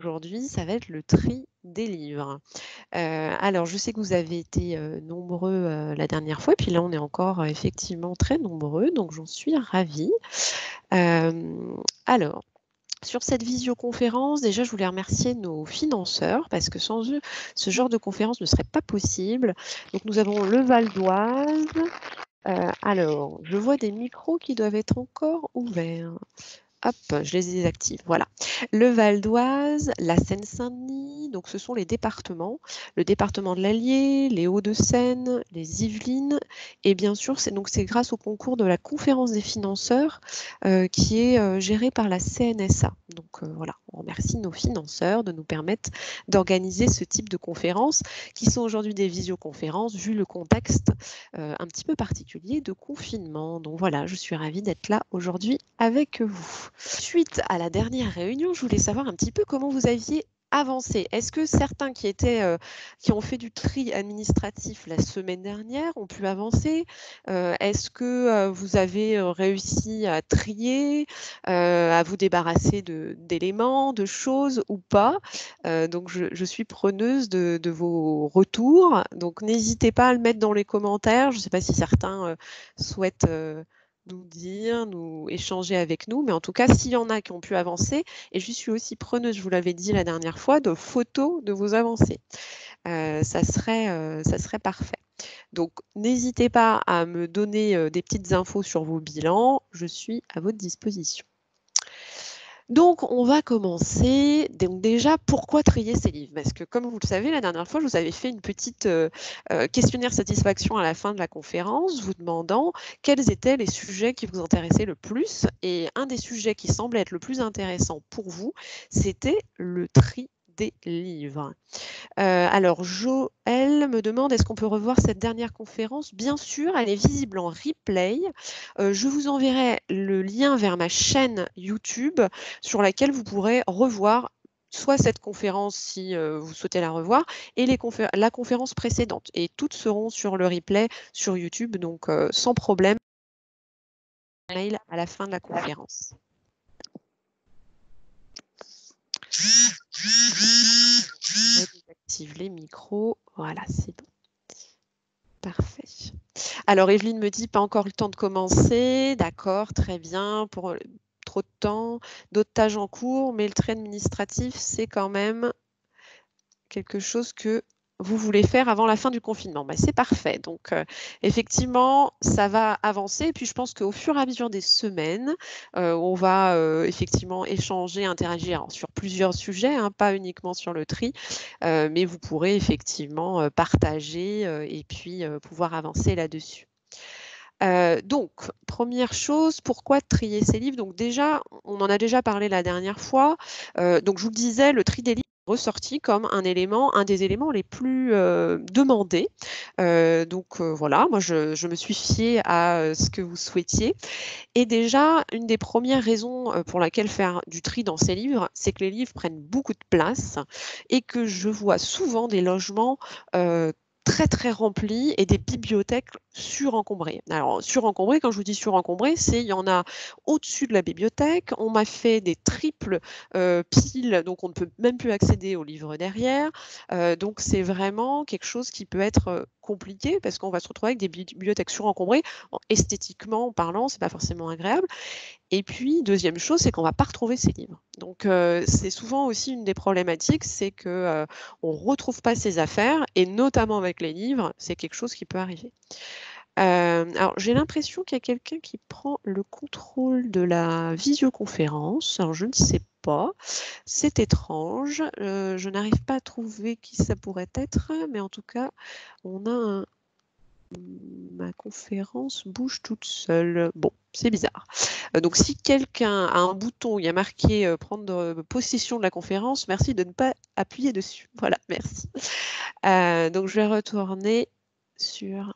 Aujourd'hui, ça va être le tri des livres. Alors je sais que vous avez été, nombreux, la dernière fois, puis là on est encore, effectivement très nombreux, donc j'en suis ravie. Alors, sur cette visioconférence, déjà je voulais remercier nos financeurs parce que sans eux, ce genre de conférence ne serait pas possible. Donc nous avons le Val d'Oise. Alors, je vois des micros qui doivent être encore ouverts. Hop, je les désactive, voilà. Le Val d'Oise, la Seine-Saint-Denis, donc ce sont les départements. Le département de l'Allier, les Hauts-de-Seine, les Yvelines. Et bien sûr, c'est grâce au concours de la conférence des financeurs qui est géré par la CNSA. Donc voilà, on remercie nos financeurs de nous permettre d'organiser ce type de conférences qui sont aujourd'hui des visioconférences vu le contexte un petit peu particulier de confinement. Donc voilà, je suis ravie d'être là aujourd'hui avec vous. Suite à la dernière réunion, je voulais savoir un petit peu comment vous aviez avancé. Est-ce que certains qui ont fait du tri administratif la semaine dernière ont pu avancer? Est-ce que vous avez réussi à trier, à vous débarrasser d'éléments, de choses ou pas? Donc je suis preneuse de vos retours. Donc n'hésitez pas à le mettre dans les commentaires. Je ne sais pas si certains souhaitent nous dire, nous échanger avec nous, mais en tout cas, s'il y en a qui ont pu avancer, et je suis aussi preneuse, je vous l'avais dit la dernière fois, de photos de vos avancées. Ça serait parfait. Donc, n'hésitez pas à me donner des petites infos sur vos bilans. Je suis à votre disposition. Donc, on va commencer. Donc déjà, pourquoi trier ces livres? Parce que comme vous le savez, la dernière fois, je vous avais fait une petite questionnaire satisfaction à la fin de la conférence, vous demandant quels étaient les sujets qui vous intéressaient le plus. Et un des sujets qui semblait être le plus intéressant pour vous, c'était le tri des livres. Alors, Joël me demande, est-ce qu'on peut revoir cette dernière conférence? Bien sûr, elle est visible en replay. Je vous enverrai le lien vers ma chaîne YouTube sur laquelle vous pourrez revoir soit cette conférence si vous souhaitez la revoir, et la conférence précédente. Et toutes seront sur le replay sur YouTube, donc sans problème, mail à la fin de la conférence. Je désactive les micros. Voilà, c'est bon. Parfait. Alors, Evelyne me dit, pas encore le temps de commencer. D'accord, très bien. Pour trop de temps, d'autres tâches en cours, mais le trait administratif, c'est quand même quelque chose que vous voulez faire avant la fin du confinement. Bah, c'est parfait. Donc, effectivement, ça va avancer. Et puis, je pense qu'au fur et à mesure des semaines, on va effectivement échanger, interagir sur plusieurs sujets, hein, pas uniquement sur le tri, mais vous pourrez effectivement partager et puis pouvoir avancer là-dessus. Donc, première chose, pourquoi trier ces livres? Donc déjà, on en a déjà parlé la dernière fois. Donc je vous le disais, le tri des livres est ressorti comme un des éléments les plus demandés. Donc voilà, moi je me suis fiée à ce que vous souhaitiez. Et déjà, une des premières raisons pour laquelle faire du tri dans ces livres, c'est que les livres prennent beaucoup de place et que je vois souvent des logements très très remplis et des bibliothèques surencombrées. Alors surencombrées, quand je vous dis surencombrées, c'est il y en a au-dessus de la bibliothèque, on m'a fait des triples piles, donc on ne peut même plus accéder aux livres derrière. Donc c'est vraiment quelque chose qui peut être compliqué parce qu'on va se retrouver avec des bibliothèques surencombrées. Esthétiquement parlant, c'est pas forcément agréable. Et puis, deuxième chose, c'est qu'on va pas retrouver ces livres. Donc, c'est souvent aussi une des problématiques, c'est que on retrouve pas ses affaires, et notamment avec les livres, c'est quelque chose qui peut arriver. Alors, j'ai l'impression qu'il y a quelqu'un qui prend le contrôle de la visioconférence. Alors, je ne sais pas. C'est étrange. Je n'arrive pas à trouver qui ça pourrait être, mais en tout cas, on a ma conférence bouge toute seule. Bon, c'est bizarre. Donc, si quelqu'un a un bouton, il y a marqué prendre possession de la conférence, merci de ne pas appuyer dessus. Voilà, merci. Donc, je vais retourner sur...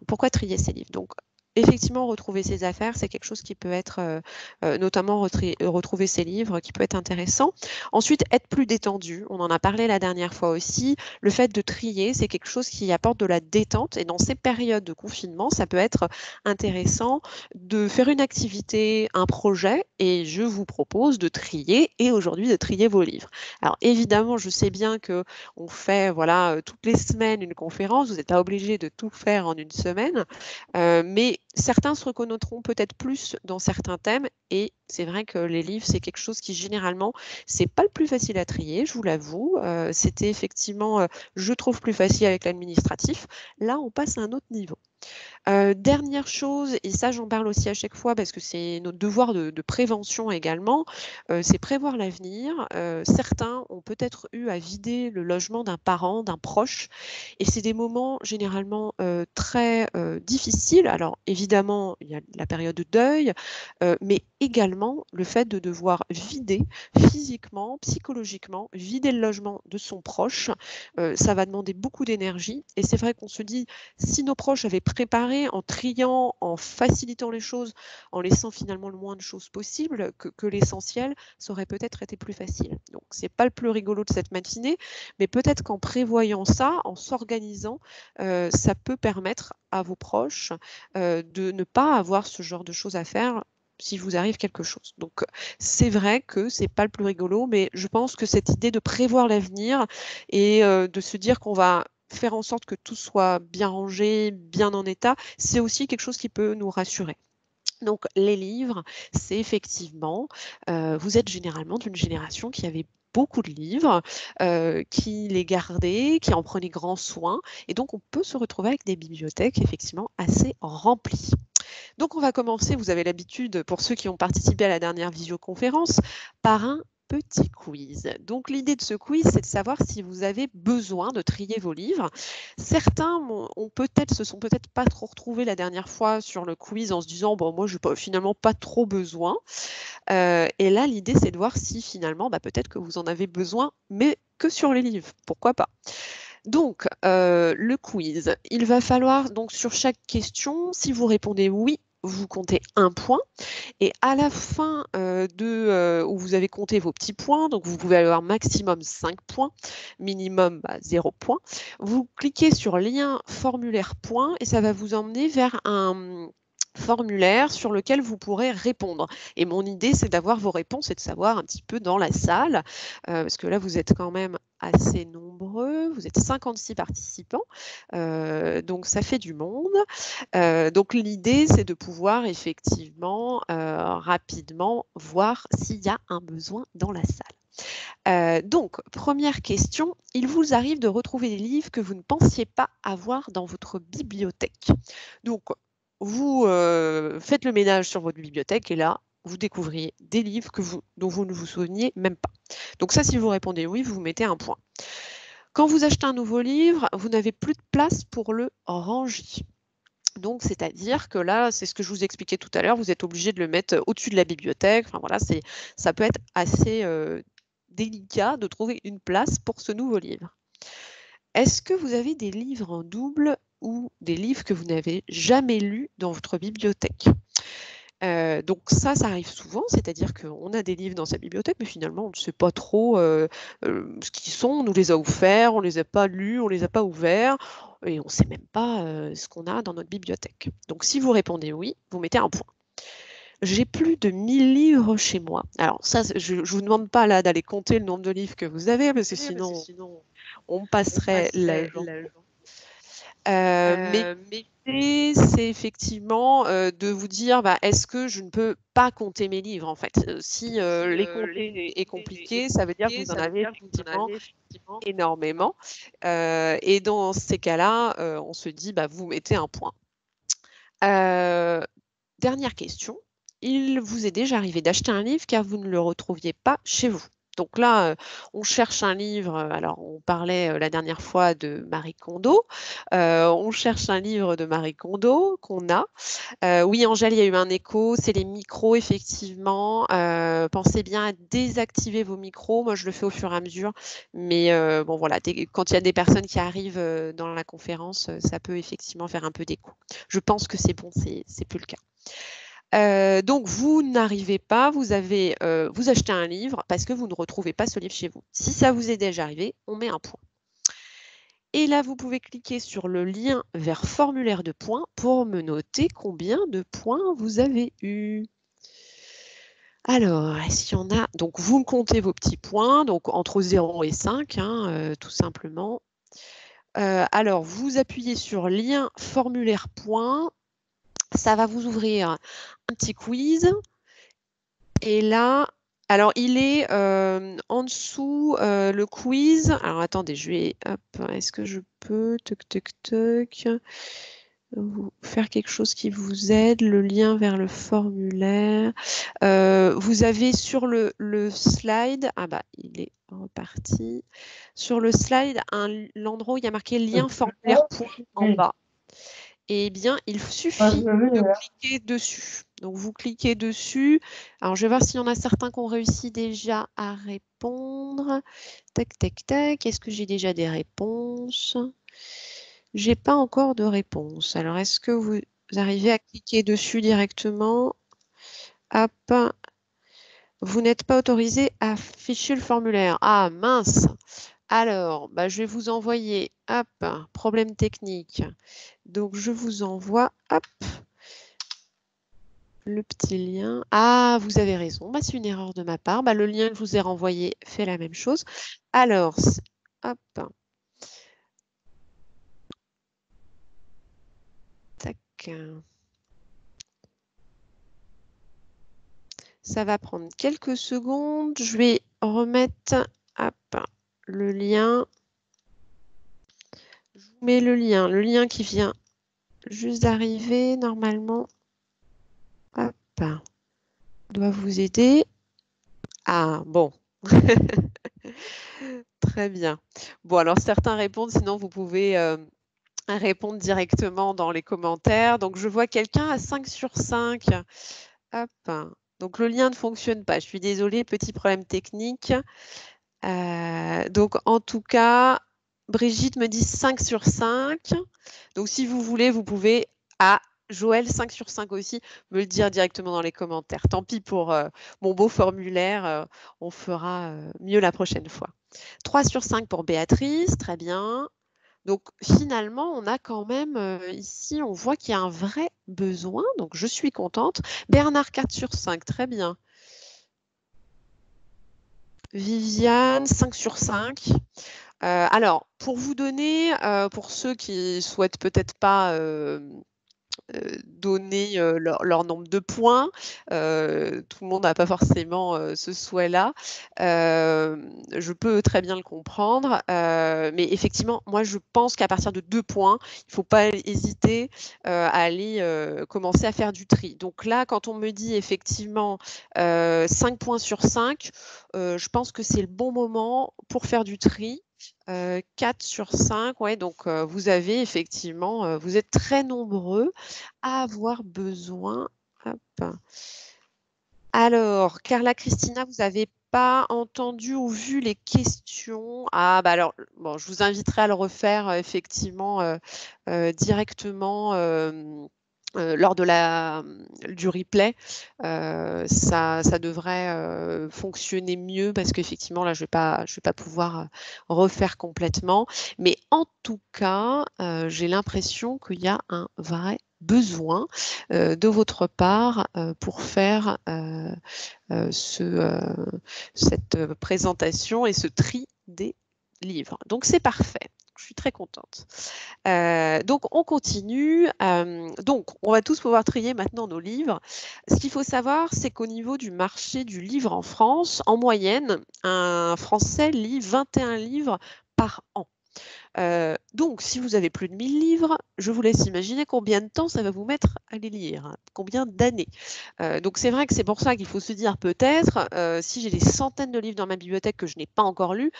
Pourquoi trier ces livres? Donc, effectivement, retrouver ses affaires, c'est quelque chose qui peut être, notamment retrouver ses livres, qui peut être intéressant. Ensuite, être plus détendu, on en a parlé la dernière fois aussi. Le fait de trier, c'est quelque chose qui apporte de la détente et dans ces périodes de confinement, ça peut être intéressant de faire une activité, un projet et je vous propose de trier et aujourd'hui de trier vos livres. Alors évidemment, je sais bien qu'on fait, voilà, toutes les semaines une conférence, vous n'êtes pas obligé de tout faire en une semaine. Mais certains se reconnaîtront peut-être plus dans certains thèmes et c'est vrai que les livres, c'est quelque chose qui généralement, c'est pas le plus facile à trier, je vous l'avoue. C'était effectivement, je trouve plus facile avec l'administratif. Là, on passe à un autre niveau. Dernière chose, et ça j'en parle aussi à chaque fois parce que c'est notre devoir de prévention également, c'est prévoir l'avenir. Certains ont peut-être eu à vider le logement d'un parent, d'un proche et c'est des moments généralement, très, difficiles. Alors évidemment, il y a la période de deuil, mais également le fait de devoir vider physiquement, psychologiquement, vider le logement de son proche, ça va demander beaucoup d'énergie et c'est vrai qu'on se dit: «Si nos proches avaient préparé en triant, en facilitant les choses, en laissant finalement le moins de choses possible que l'essentiel, ça aurait peut-être été plus facile». Donc c'est pas le plus rigolo de cette matinée, mais peut-être qu'en prévoyant ça, en s'organisant, ça peut permettre à vos proches, de ne pas avoir ce genre de choses à faire s'il vous arrive quelque chose. Donc c'est vrai que c'est pas le plus rigolo, mais je pense que cette idée de prévoir l'avenir et de se dire qu'on va faire en sorte que tout soit bien rangé, bien en état, c'est aussi quelque chose qui peut nous rassurer. Donc les livres, c'est effectivement, vous êtes généralement d'une génération qui avait beaucoup de livres, qui les gardait, qui en prenait grand soin et donc on peut se retrouver avec des bibliothèques effectivement assez remplies. Donc on va commencer, vous avez l'habitude, pour ceux qui ont participé à la dernière visioconférence, par un petit quiz. Donc l'idée de ce quiz, c'est de savoir si vous avez besoin de trier vos livres. Certains se sont peut-être pas trop retrouvés la dernière fois sur le quiz en se disant bon moi je n'ai finalement pas trop besoin. Et là l'idée c'est de voir si finalement peut-être que vous en avez besoin, mais que sur les livres, pourquoi pas. Donc, le quiz, il va falloir donc sur chaque question, si vous répondez «oui», vous comptez 1 point et à la fin, où vous avez compté vos petits points, donc vous pouvez avoir maximum 5 points, minimum, 0 point. Vous cliquez sur lien formulaire point et ça va vous emmener vers un, formulaire sur lequel vous pourrez répondre et mon idée, c'est d'avoir vos réponses et de savoir un petit peu dans la salle, parce que là, vous êtes quand même assez nombreux, vous êtes 56 participants, donc ça fait du monde. Donc l'idée, c'est de pouvoir effectivement, rapidement voir s'il y a un besoin dans la salle. Donc première question, il vous arrive de retrouver des livres que vous ne pensiez pas avoir dans votre bibliothèque. Donc vous, faites le ménage sur votre bibliothèque et là, vous découvrez des livres dont vous ne vous souveniez même pas. Donc ça, si vous répondez oui, vous mettez 1 point. Quand vous achetez un nouveau livre, vous n'avez plus de place pour le ranger. Donc, c'est-à-dire que là, c'est ce que je vous expliquais tout à l'heure, vous êtes obligé de le mettre au-dessus de la bibliothèque. Enfin voilà, ça peut être assez délicat de trouver une place pour ce nouveau livre. Est-ce que vous avez des livres en double ou des livres que vous n'avez jamais lus dans votre bibliothèque? Donc ça arrive souvent, c'est-à-dire qu'on a des livres dans sa bibliothèque, mais finalement on ne sait pas trop, ce qu'ils sont. On nous les a offerts, on les a pas lus, on les a pas ouverts et on sait même pas, ce qu'on a dans notre bibliothèque. Donc si vous répondez «oui», vous mettez 1 point. J'ai plus de 1000 livres chez moi. Alors ça, je vous demande pas là d'aller compter le nombre de livres que vous avez parce que sinon on passerait la journée. Mais l'idée, c'est effectivement, de vous dire: «Est-ce que je ne peux pas compter mes livres?» en fait. Si, les compter est compliqué, ça veut dire que vous en avez effectivement énormément, et dans ces cas-là, on se dit: «Vous mettez 1 point». Dernière question, il vous est déjà arrivé d'acheter un livre car vous ne le retrouviez pas chez vous? Donc là, on cherche un livre, alors on parlait la dernière fois de Marie Kondo, on cherche un livre de Marie Kondo qu'on a. Oui, Angèle, il y a eu un écho, c'est les micros, effectivement. Pensez bien à désactiver vos micros. Moi, je le fais au fur et à mesure. Mais bon, voilà, quand il y a des personnes qui arrivent dans la conférence, ça peut effectivement faire un peu d'écho. Je pense que c'est bon, c'est plus le cas. Donc, vous n'arrivez pas, vous achetez un livre parce que vous ne retrouvez pas ce livre chez vous. Si ça vous est déjà arrivé, on met un point. Et là, vous pouvez cliquer sur le lien vers formulaire de points pour me noter combien de points vous avez eu. Alors, est-ce qu'il y en a? Donc, vous me comptez vos petits points, donc entre 0 et 5, hein, tout simplement. Alors, vous appuyez sur lien formulaire points. Ça va vous ouvrir un petit quiz. Et là, alors il est en dessous le quiz. Alors attendez, je vais, hop, est-ce que je peux, vous faire quelque chose qui vous aide, le lien vers le formulaire. Vous avez sur le slide, ah bah il est reparti. Sur le slide, l'endroit où il y a marqué lien formulaire point en bas. Eh bien, il suffit de cliquer dessus. Donc, vous cliquez dessus. Alors, je vais voir s'il y en a certains qui ont réussi déjà à répondre. Tac, tac, tac. Est-ce que j'ai déjà des réponses? J'ai pas encore de réponse. Alors, est-ce que vous arrivez à cliquer dessus directement? Hop. Vous n'êtes pas autorisé à afficher le formulaire. Ah, mince! Alors, bah, je vais vous envoyer, hop, problème technique. Donc, je vous envoie, hop, le petit lien. Ah, vous avez raison, bah, c'est une erreur de ma part. Bah, le lien que je vous ai renvoyé fait la même chose. Alors, hop. Tac. Ça va prendre quelques secondes. Je vais remettre, hop, le lien. Je vous mets le lien qui vient juste d'arriver normalement. Hop, doit vous aider. Ah, bon. Très bien. Bon, alors certains répondent, sinon vous pouvez répondre directement dans les commentaires. Donc, je vois quelqu'un à 5 sur 5. Hop. Donc, le lien ne fonctionne pas. Je suis désolée, petit problème technique. Donc, en tout cas, Brigitte me dit 5 sur 5. Donc, si vous voulez, vous pouvez... Ah, Joël, 5 sur 5 aussi, me le dire directement dans les commentaires. Tant pis pour mon beau formulaire. On fera mieux la prochaine fois. 3 sur 5 pour Béatrice, très bien. Donc finalement, on a quand même ici, on voit qu'il y a un vrai besoin. Donc je suis contente. Bernard, 4 sur 5, très bien. Viviane, 5 sur 5. Alors, pour vous donner, pour ceux qui souhaitent peut-être pas donner leur nombre de points. Tout le monde n'a pas forcément ce souhait-là. Je peux très bien le comprendre. Mais effectivement, moi, je pense qu'à partir de 2 points, il ne faut pas hésiter à aller commencer à faire du tri. Donc là, quand on me dit effectivement 5 points sur 5, je pense que c'est le bon moment pour faire du tri. 4 sur 5, ouais, donc vous avez effectivement, vous êtes très nombreux à avoir besoin. Hop. Alors, Carla Christina, vous n'avez pas entendu ou vu les questions? Ah, bah alors, bon, je vous inviterai à le refaire effectivement directement lors du replay. Ça devrait fonctionner mieux parce qu'effectivement, là, je vais pas pouvoir refaire complètement. Mais en tout cas, j'ai l'impression qu'il y a un vrai besoin de votre part pour faire cette présentation et ce tri des livres. Donc, c'est parfait. Je suis très contente. Donc, on continue. Donc, on va tous pouvoir trier maintenant nos livres. Ce qu'il faut savoir, c'est qu'au niveau du marché du livre en France, en moyenne, un Français lit 21 livres par an. Donc, si vous avez plus de 1000 livres, je vous laisse imaginer combien de temps ça va vous mettre à les lire, hein, combien d'années. Donc c'est vrai que c'est pour ça qu'il faut se dire peut-être, si j'ai des centaines de livres dans ma bibliothèque que je n'ai pas encore lus,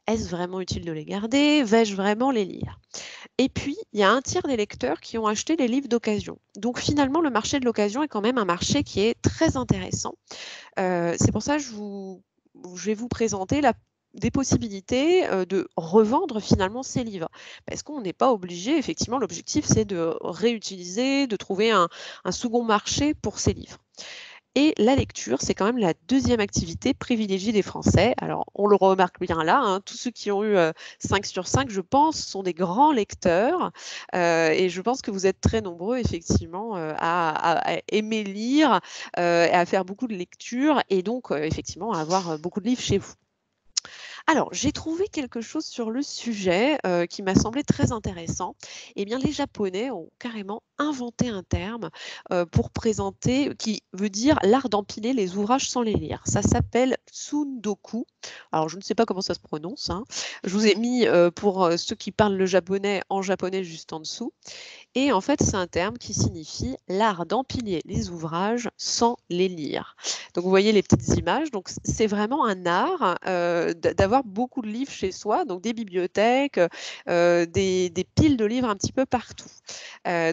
est-ce vraiment utile de les garder? Vais-je vraiment les lire? Et puis, il y a un tiers des lecteurs qui ont acheté les livres d'occasion. Donc finalement, le marché de l'occasion est quand même un marché qui est très intéressant. C'est pour ça que je vais vous présenter des possibilités de revendre finalement ces livres. Parce qu'on n'est pas obligé, effectivement, l'objectif c'est de réutiliser, de trouver un second marché pour ces livres. Et la lecture, c'est quand même la deuxième activité privilégiée des Français. Alors, on le remarque bien là, hein, tous ceux qui ont eu 5 sur 5, je pense, sont des grands lecteurs. Et je pense que vous êtes très nombreux, effectivement, à aimer lire et à faire beaucoup de lectures et donc, effectivement, à avoir beaucoup de livres chez vous. Alors, j'ai trouvé quelque chose sur le sujet qui m'a semblé très intéressant. Eh bien, les Japonais ont carrément inventé un terme pour présenter, qui veut dire l'art d'empiler les ouvrages sans les lire. Ça s'appelle tsundoku. Alors, je ne sais pas comment ça se prononce, hein. Je vous ai mis pour ceux qui parlent le japonais en japonais juste en dessous. Et en fait, c'est un terme qui signifie l'art d'empiler les ouvrages sans les lire. Donc, vous voyez les petites images. Donc, c'est vraiment un art d'avoir beaucoup de livres chez soi, donc des bibliothèques, des piles de livres un petit peu partout.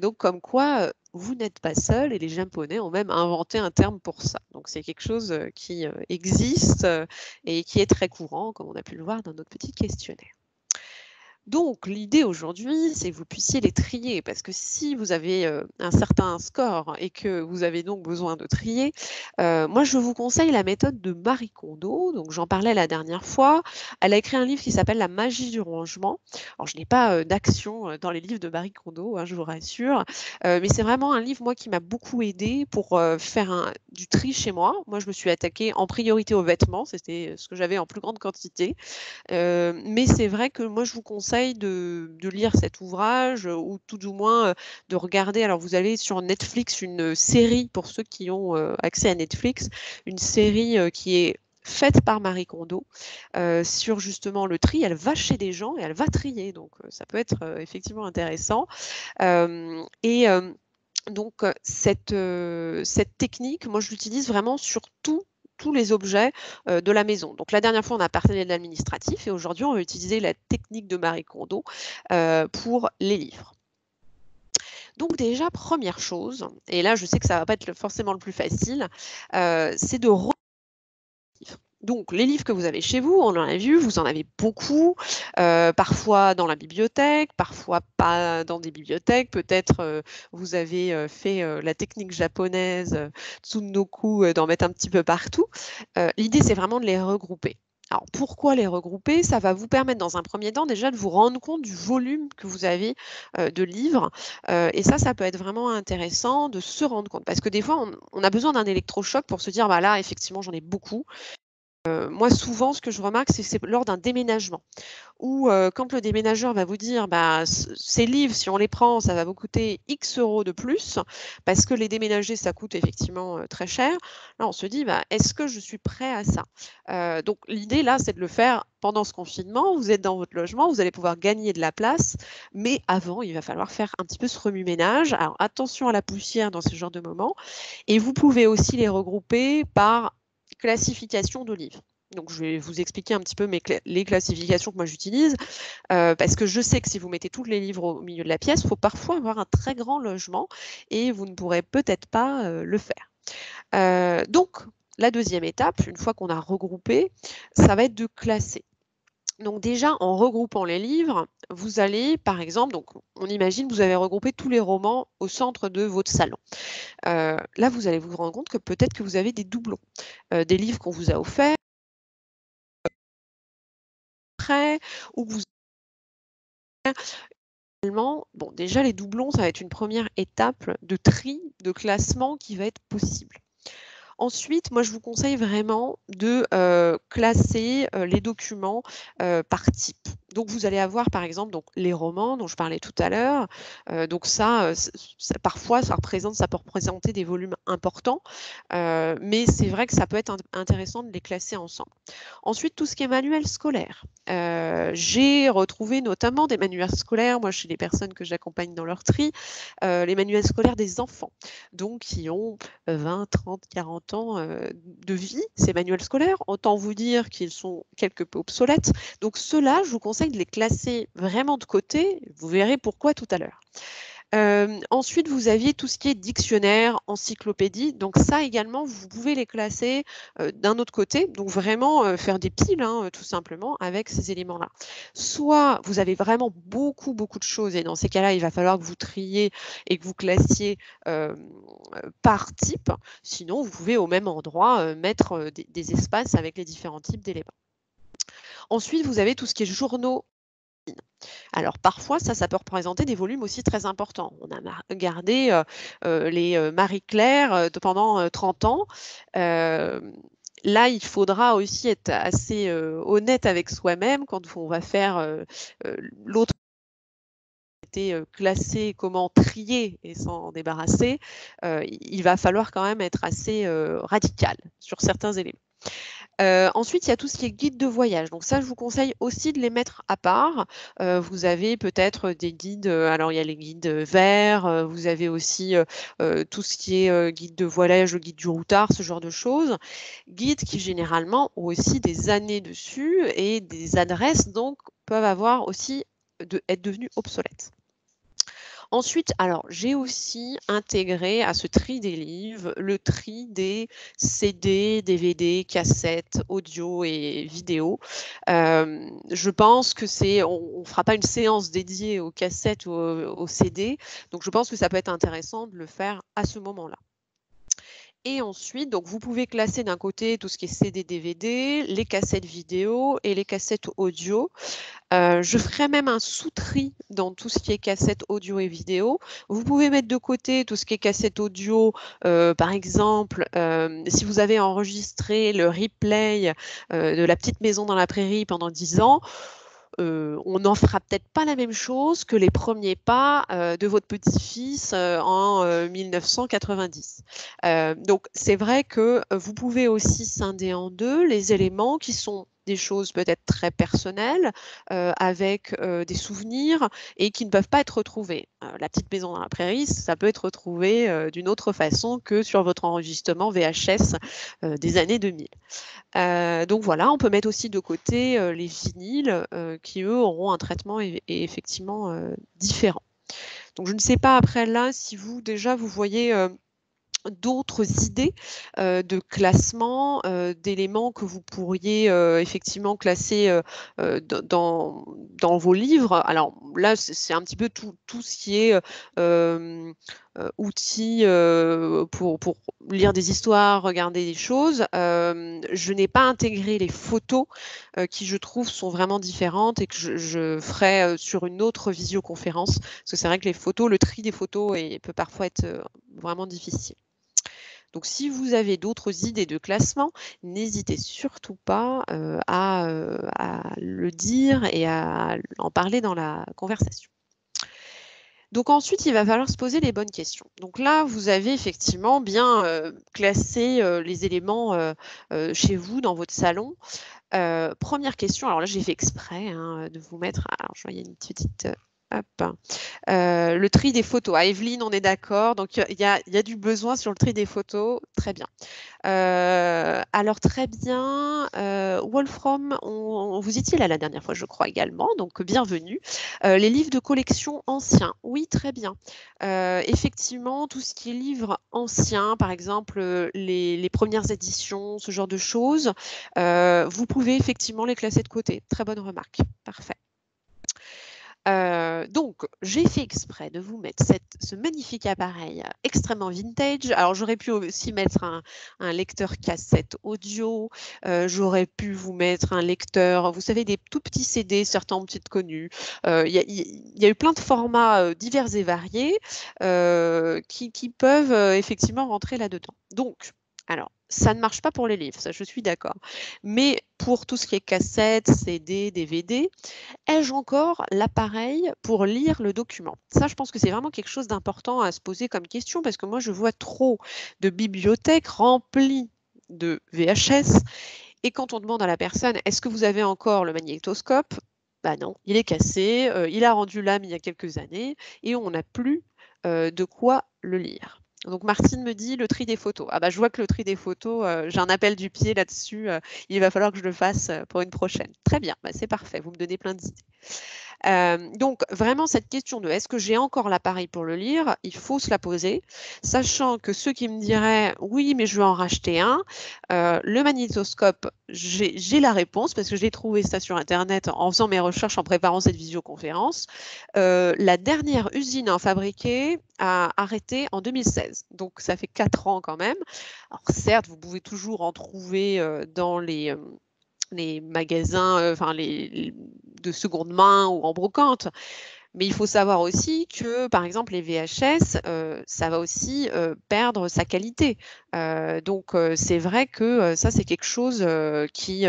Donc, comme quoi, vous n'êtes pas seul et les Japonais ont même inventé un terme pour ça. Donc, c'est quelque chose qui existe et qui est très courant, comme on a pu le voir dans notre petit questionnaire. Donc, l'idée aujourd'hui, c'est que vous puissiez les trier, parce que si vous avez un certain score et que vous avez donc besoin de trier, moi je vous conseille la méthode de Marie Kondo. Donc, j'en parlais la dernière fois. Elle a écrit un livre qui s'appelle La magie du rangement. Alors, je n'ai pas d'action dans les livres de Marie Kondo, hein, je vous rassure, mais c'est vraiment un livre, moi, qui m'a beaucoup aidé pour faire du tri chez moi. Moi, je me suis attaquée en priorité aux vêtements, c'était ce que j'avais en plus grande quantité. Mais c'est vrai que moi, je vous conseille de lire cet ouvrage ou tout du moins de regarder. Alors, vous avez sur Netflix une série, pour ceux qui ont accès à Netflix, une série qui est faite par Marie Kondo sur justement le tri. Elle va chez des gens et elle va trier. Donc, ça peut être effectivement intéressant. Donc, cette technique, moi, je l'utilise vraiment sur tous les objets de la maison. Donc, la dernière fois, on a parlé de l'administratif et aujourd'hui, on va utiliser la technique de Marie Kondo pour les livres. Donc déjà, première chose, et là, je sais que ça ne va pas être forcément le plus facile, c'est de donc, les livres que vous avez chez vous, on en a vu, vous en avez beaucoup, parfois dans la bibliothèque, parfois pas dans des bibliothèques. Peut-être vous avez fait la technique japonaise Tsundoku, d'en mettre un petit peu partout. L'idée, c'est vraiment de les regrouper. Alors, pourquoi les regrouper? Ça va vous permettre, dans un premier temps, déjà de vous rendre compte du volume que vous avez de livres. Et ça peut être vraiment intéressant de se rendre compte. Parce que des fois, on a besoin d'un électrochoc pour se dire, bah là, effectivement, j'en ai beaucoup. Moi, souvent, ce que je remarque, c'est lors d'un déménagement où quand le déménageur va vous dire bah, ces livres, si on les prend, ça va vous coûter X euros de plus, parce que les déménager, ça coûte effectivement très cher. Là, on se dit, bah, est-ce que je suis prêt à ça? Donc, l'idée, là, c'est de le faire pendant ce confinement. Vous êtes dans votre logement, vous allez pouvoir gagner de la place, mais avant, il va falloir faire un petit peu ce remue-ménage. Alors, attention à la poussière dans ce genre de moment. Et vous pouvez aussi les regrouper par classification de livres. Donc, je vais vous expliquer un petit peu les classifications que moi j'utilise, parce que je sais que si vous mettez tous les livres au milieu de la pièce, il faut parfois avoir un très grand logement et vous ne pourrez peut-être pas le faire. Donc, la deuxième étape, une fois qu'on a regroupé, ça va être de classer. Donc déjà, en regroupant les livres, vous allez, par exemple, donc on imagine que vous avez regroupé tous les romans au centre de votre salon. Là, vous allez vous rendre compte que peut-être que vous avez des doublons, des livres qu'on vous a offerts, ou que vous bon, déjà les doublons, ça va être une première étape de tri, de classement qui va être possible. Ensuite, moi, je vous conseille vraiment de classer les documents par type. Donc vous allez avoir par exemple donc, les romans dont je parlais tout à l'heure. Donc ça, parfois ça peut représenter des volumes importants, mais c'est vrai que ça peut être intéressant de les classer ensemble. Ensuite, tout ce qui est manuel scolaire. J'ai retrouvé notamment des manuels scolaires, moi chez les personnes que j'accompagne dans leur tri, les manuels scolaires des enfants, donc qui ont 20, 30, 40 ans de vie, ces manuels scolaires. Autant vous dire qu'ils sont quelque peu obsolètes. Donc ceux-là, je vous conseille de les classer vraiment de côté. Vous verrez pourquoi tout à l'heure. Ensuite, vous aviez tout ce qui est dictionnaire, encyclopédie. Donc ça également, vous pouvez les classer d'un autre côté. Donc vraiment faire des piles, hein, tout simplement, avec ces éléments-là. Soit vous avez vraiment beaucoup, beaucoup de choses et dans ces cas-là, il va falloir que vous triez et que vous classiez par type. Sinon, vous pouvez au même endroit mettre des espaces avec les différents types d'éléments. Ensuite, vous avez tout ce qui est journaux. Alors parfois, ça peut représenter des volumes aussi très importants. On a gardé les Marie-Claire pendant 30 ans. Là, il faudra aussi être assez honnête avec soi-même quand on va faire l'autre classé, comment trier et s'en débarrasser. Il va falloir quand même être assez radical sur certains éléments. Ensuite, il y a tout ce qui est guide de voyage. Donc ça, je vous conseille aussi de les mettre à part. Vous avez peut-être des guides, alors il y a les guides verts, vous avez aussi tout ce qui est guide de voyage, le guide du routard, ce genre de choses. Guides qui généralement ont aussi des années dessus et des adresses, donc peuvent avoir aussi être devenus obsolètes. Ensuite, alors j'ai aussi intégré à ce tri des livres le tri des CD, DVD, cassettes, audio et vidéo. Je pense que on ne fera pas une séance dédiée aux cassettes ou aux CD, donc je pense que ça peut être intéressant de le faire à ce moment-là. Et ensuite, donc vous pouvez classer d'un côté tout ce qui est CD, DVD, les cassettes vidéo et les cassettes audio. Je ferai même un sous-tri dans tout ce qui est cassette audio et vidéo. Vous pouvez mettre de côté tout ce qui est cassette audio. Par exemple, si vous avez enregistré le replay de La Petite Maison dans la Prairie pendant 10 ans, on n'en fera peut-être pas la même chose que les premiers pas de votre petit-fils en 1990. Donc, c'est vrai que vous pouvez aussi scinder en deux les éléments qui sont des choses peut-être très personnelles, avec des souvenirs et qui ne peuvent pas être retrouvés. La Petite Maison dans la Prairie, ça peut être retrouvé d'une autre façon que sur votre enregistrement VHS des années 2000. Donc voilà, on peut mettre aussi de côté les vinyles qui, eux, auront un traitement effectivement différent. Donc je ne sais pas après là si vous, déjà, vous voyez d'autres idées de classement, d'éléments que vous pourriez effectivement classer dans vos livres. Alors là, c'est un petit peu tout ce qui est outils pour lire des histoires, regarder des choses. Je n'ai pas intégré les photos qui, je trouve, sont vraiment différentes et que je ferai sur une autre visioconférence. Parce que c'est vrai que les photos, le tri des photos peut parfois être vraiment difficile. Donc, si vous avez d'autres idées de classement, n'hésitez surtout pas à le dire et à en parler dans la conversation. Donc ensuite, il va falloir se poser les bonnes questions. Donc là, vous avez effectivement bien classé les éléments chez vous, dans votre salon. Première question, alors là, j'ai fait exprès hein, de vous mettre, alors je voyais une petite... hop. Le tri des photos. Ah, Evelyne, on est d'accord. Donc, il y a du besoin sur le tri des photos. Très bien. Alors, très bien. Wolfram, on vous étiez là la dernière fois, je crois également. Donc, bienvenue. Les livres de collection anciens. Oui, très bien. Effectivement, tout ce qui est livres anciens, par exemple, les premières éditions, ce genre de choses, vous pouvez effectivement les classer de côté. Très bonne remarque. Parfait. Donc, j'ai fait exprès de vous mettre ce magnifique appareil extrêmement vintage. Alors, j'aurais pu aussi mettre un lecteur cassette audio. J'aurais pu vous mettre un lecteur, vous savez, des tout petits CD, certains ont peut-être connus. Il y a eu plein de formats divers et variés qui peuvent effectivement rentrer là-dedans. Donc, Alors, ça ne marche pas pour les livres, ça je suis d'accord. Mais pour tout ce qui est cassette, CD, DVD, ai-je encore l'appareil pour lire le document? Ça, je pense que c'est vraiment quelque chose d'important à se poser comme question parce que moi, je vois trop de bibliothèques remplies de VHS et quand on demande à la personne: «Est-ce que vous avez encore le magnétoscope?» Bah non, il est cassé, il a rendu l'âme il y a quelques années et on n'a plus, de quoi le lire. Donc Martine me dit: «Le tri des photos». Ah bah, je vois que le tri des photos, j'ai un appel du pied là-dessus, il va falloir que je le fasse, pour une prochaine. Très bien, bah, c'est parfait, vous me donnez plein d'idées. Donc vraiment cette question de: «Est-ce que j'ai encore l'appareil pour le lire?» il faut se la poser, sachant que ceux qui me diraient: «Oui, mais je veux en racheter un», le magnétoscope, j'ai la réponse parce que j'ai trouvé ça sur internet en faisant mes recherches, en préparant cette visioconférence. La dernière usine à en fabriquer a arrêté en 2016, donc ça fait 4 ans quand même. Alors certes, vous pouvez toujours en trouver, dans les magasins, enfin les de seconde main ou en brocante. Mais il faut savoir aussi que, par exemple, les VHS, ça va aussi, perdre sa qualité. Donc c'est vrai que, ça, c'est quelque chose, qui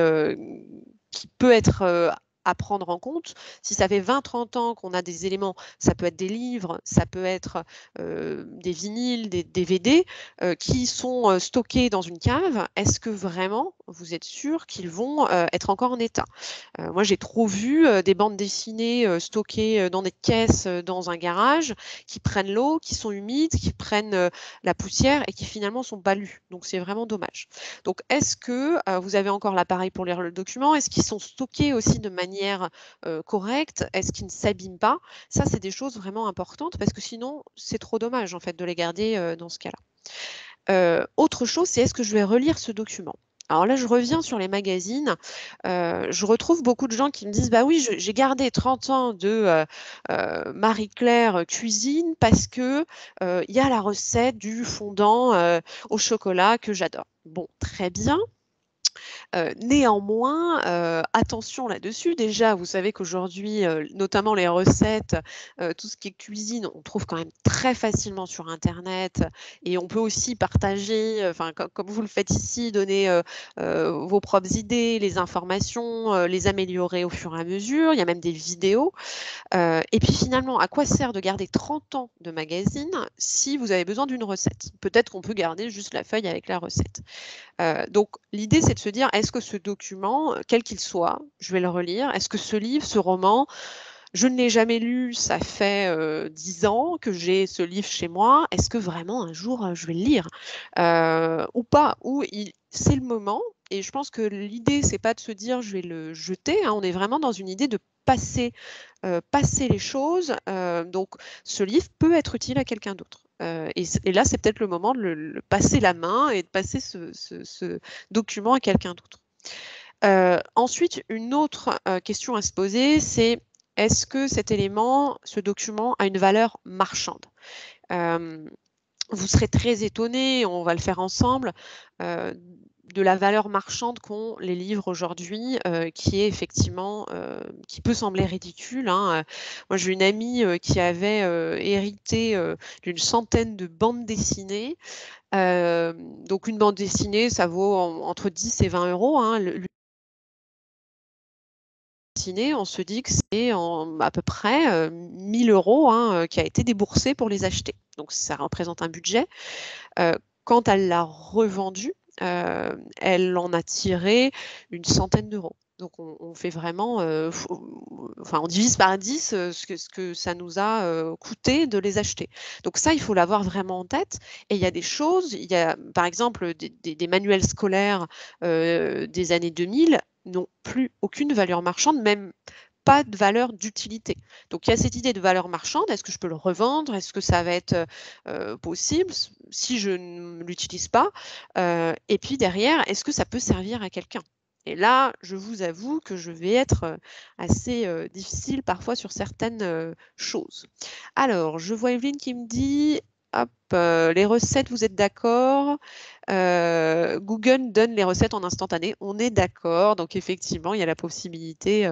peut être, à prendre en compte. Si ça fait 20-30 ans qu'on a des éléments, ça peut être des livres, ça peut être, des vinyles, des DVD, qui sont, stockés dans une cave. Est-ce que vraiment vous êtes sûr qu'ils vont, être encore en état? Moi, j'ai trop vu, des bandes dessinées, stockées, dans des caisses, dans un garage, qui prennent l'eau, qui sont humides, qui prennent, la poussière et qui finalement sont pas lues. Donc c'est vraiment dommage. Donc est-ce que, vous avez encore l'appareil pour lire le document? Est-ce qu'ils sont stockés aussi de manière, correcte? Est-ce qu'ils ne s'abîment pas? Ça, c'est des choses vraiment importantes parce que sinon, c'est trop dommage en fait de les garder, dans ce cas-là. Autre chose, c'est est-ce que je vais relire ce document? Alors là, je reviens sur les magazines. Je retrouve beaucoup de gens qui me disent: «Bah oui, j'ai gardé 30 ans de, Marie-Claire cuisine parce que, il y a la recette du fondant, au chocolat que j'adore». Bon, très bien. Néanmoins, attention là-dessus. Déjà, vous savez qu'aujourd'hui, notamment les recettes, tout ce qui est cuisine, on trouve quand même très facilement sur internet et on peut aussi partager, enfin comme vous le faites ici, donner, vos propres idées, les informations, les améliorer au fur et à mesure. Il y a même des vidéos. Et puis finalement, à quoi sert de garder 30 ans de magazine si vous avez besoin d'une recette? Peut-être qu'on peut garder juste la feuille avec la recette. Donc l'idée, c'est de se dire: «Est-ce que ce document, quel qu'il soit, je vais le relire? Est-ce que ce livre, ce roman, je ne l'ai jamais lu, ça fait, 10 ans que j'ai ce livre chez moi. Est-ce que vraiment un jour, je vais le lire? Ou pas? Ou il c'est le moment» et je pense que l'idée, c'est pas de se dire: «Je vais le jeter», hein. On est vraiment dans une idée de passer les choses, donc ce livre peut être utile à quelqu'un d'autre. Et là, c'est peut-être le moment de le passer la main et de passer ce document à quelqu'un d'autre. Ensuite, une autre, question à se poser, c'est: est-ce que cet élément, ce document a une valeur marchande? Hem, Vous serez très étonnés, on va le faire ensemble, heu, de la valeur marchande qu'ont les livres aujourd'hui, qui est effectivement, qui peut sembler ridicule, hein, Moi, j'ai une amie, qui avait, hérité, d'une centaine de bandes dessinées. Donc une bande dessinée, ça vaut entre 10 et 20 €, hein. Le ciné, on se dit que c'est à peu près, 1 000 €, hein, qui a été déboursé pour les acheter. Donc ça représente un budget. Quand elle l'a revendu, elle en a tiré une centaine d'euros. Donc on fait vraiment, enfin on divise par 10, ce que ça nous a, coûté de les acheter. Donc ça, il faut l'avoir vraiment en tête et il y a des choses, il y a par exemple des manuels scolaires, des années 2000 n'ont plus aucune valeur marchande, même pas de valeur d'utilité. Donc il y a cette idée de valeur marchande, est-ce que je peux le revendre? Est-ce que ça va être, possible si je ne l'utilise pas? Et puis derrière, est-ce que ça peut servir à quelqu'un? Et là, je vous avoue que je vais être, assez, difficile parfois sur certaines, choses. Alors, je vois Evelyne qui me dit: hop, les recettes, vous êtes d'accord? Google donne les recettes en instantané, on est d'accord. Donc effectivement, il y a la possibilité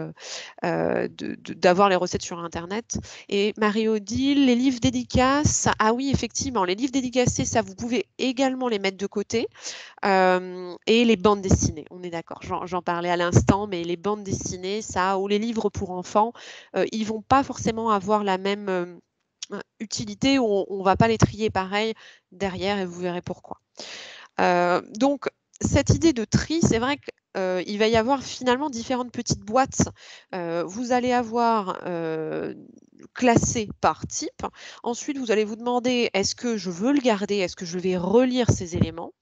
d'avoir les recettes sur Internet. Et Marie-Odile, les livres dédicaces, ah oui, effectivement, les livres dédicacés, ça, vous pouvez également les mettre de côté. Et les bandes dessinées, on est d'accord, j'en parlais à l'instant, mais les bandes dessinées, ça, ou les livres pour enfants, ils vont pas forcément avoir la même utilité, on ne va pas les trier pareil derrière et vous verrez pourquoi. Donc, cette idée de tri, c'est vrai qu'il va y avoir finalement différentes petites boîtes. Vous allez avoir classé par type. Ensuite, vous allez vous demander, est-ce que je veux le garder? Est-ce que je vais relire ces éléments?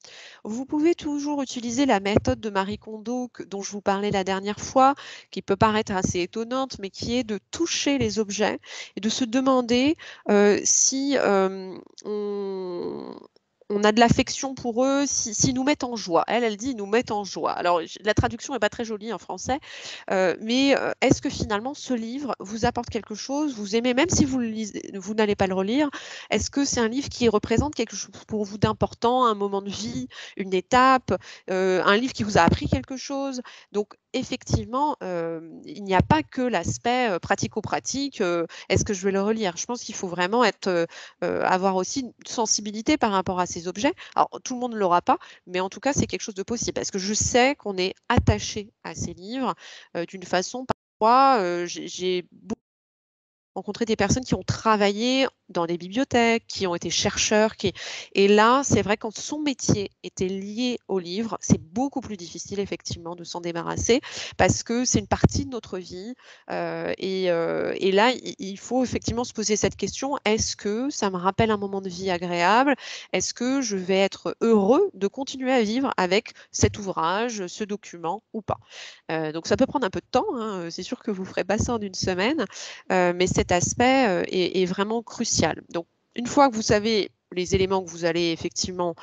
Vous pouvez toujours utiliser la méthode de Marie Kondo dont je vous parlais la dernière fois, qui peut paraître assez étonnante, mais qui est de toucher les objets et de se demander si on a de l'affection pour eux, s'ils nous mettent en joie. Elle dit, ils nous mettent en joie. Alors, la traduction n'est pas très jolie en français, mais est-ce que finalement, ce livre vous apporte quelque chose? Vous aimez, même si vous n'allez pas le relire, est-ce que c'est un livre qui représente quelque chose pour vous d'important, un moment de vie, une étape, un livre qui vous a appris quelque chose? Donc, effectivement, il n'y a pas que l'aspect pratico-pratique. Est-ce que je vais le relire? Je pense qu'il faut vraiment avoir aussi une sensibilité par rapport à ces objets. Alors, tout le monde ne l'aura pas, mais en tout cas, c'est quelque chose de possible. Parce que je sais qu'on est attaché à ces livres d'une façon, parfois, j'ai rencontré des personnes qui ont travaillé dans des bibliothèques, qui ont été chercheurs. Et là, c'est vrai, quand son métier était lié au livre, c'est beaucoup plus difficile, effectivement, de s'en débarrasser parce que c'est une partie de notre vie. Et là, il faut effectivement se poser cette question, est-ce que ça me rappelle un moment de vie agréable? Est-ce que je vais être heureux de continuer à vivre avec cet ouvrage, ce document ou pas? Donc, ça peut prendre un peu de temps, hein. C'est sûr que vous ne ferez pas ça en une semaine, mais cet aspect est vraiment crucial. Donc, une fois que vous savez les éléments que vous allez effectivement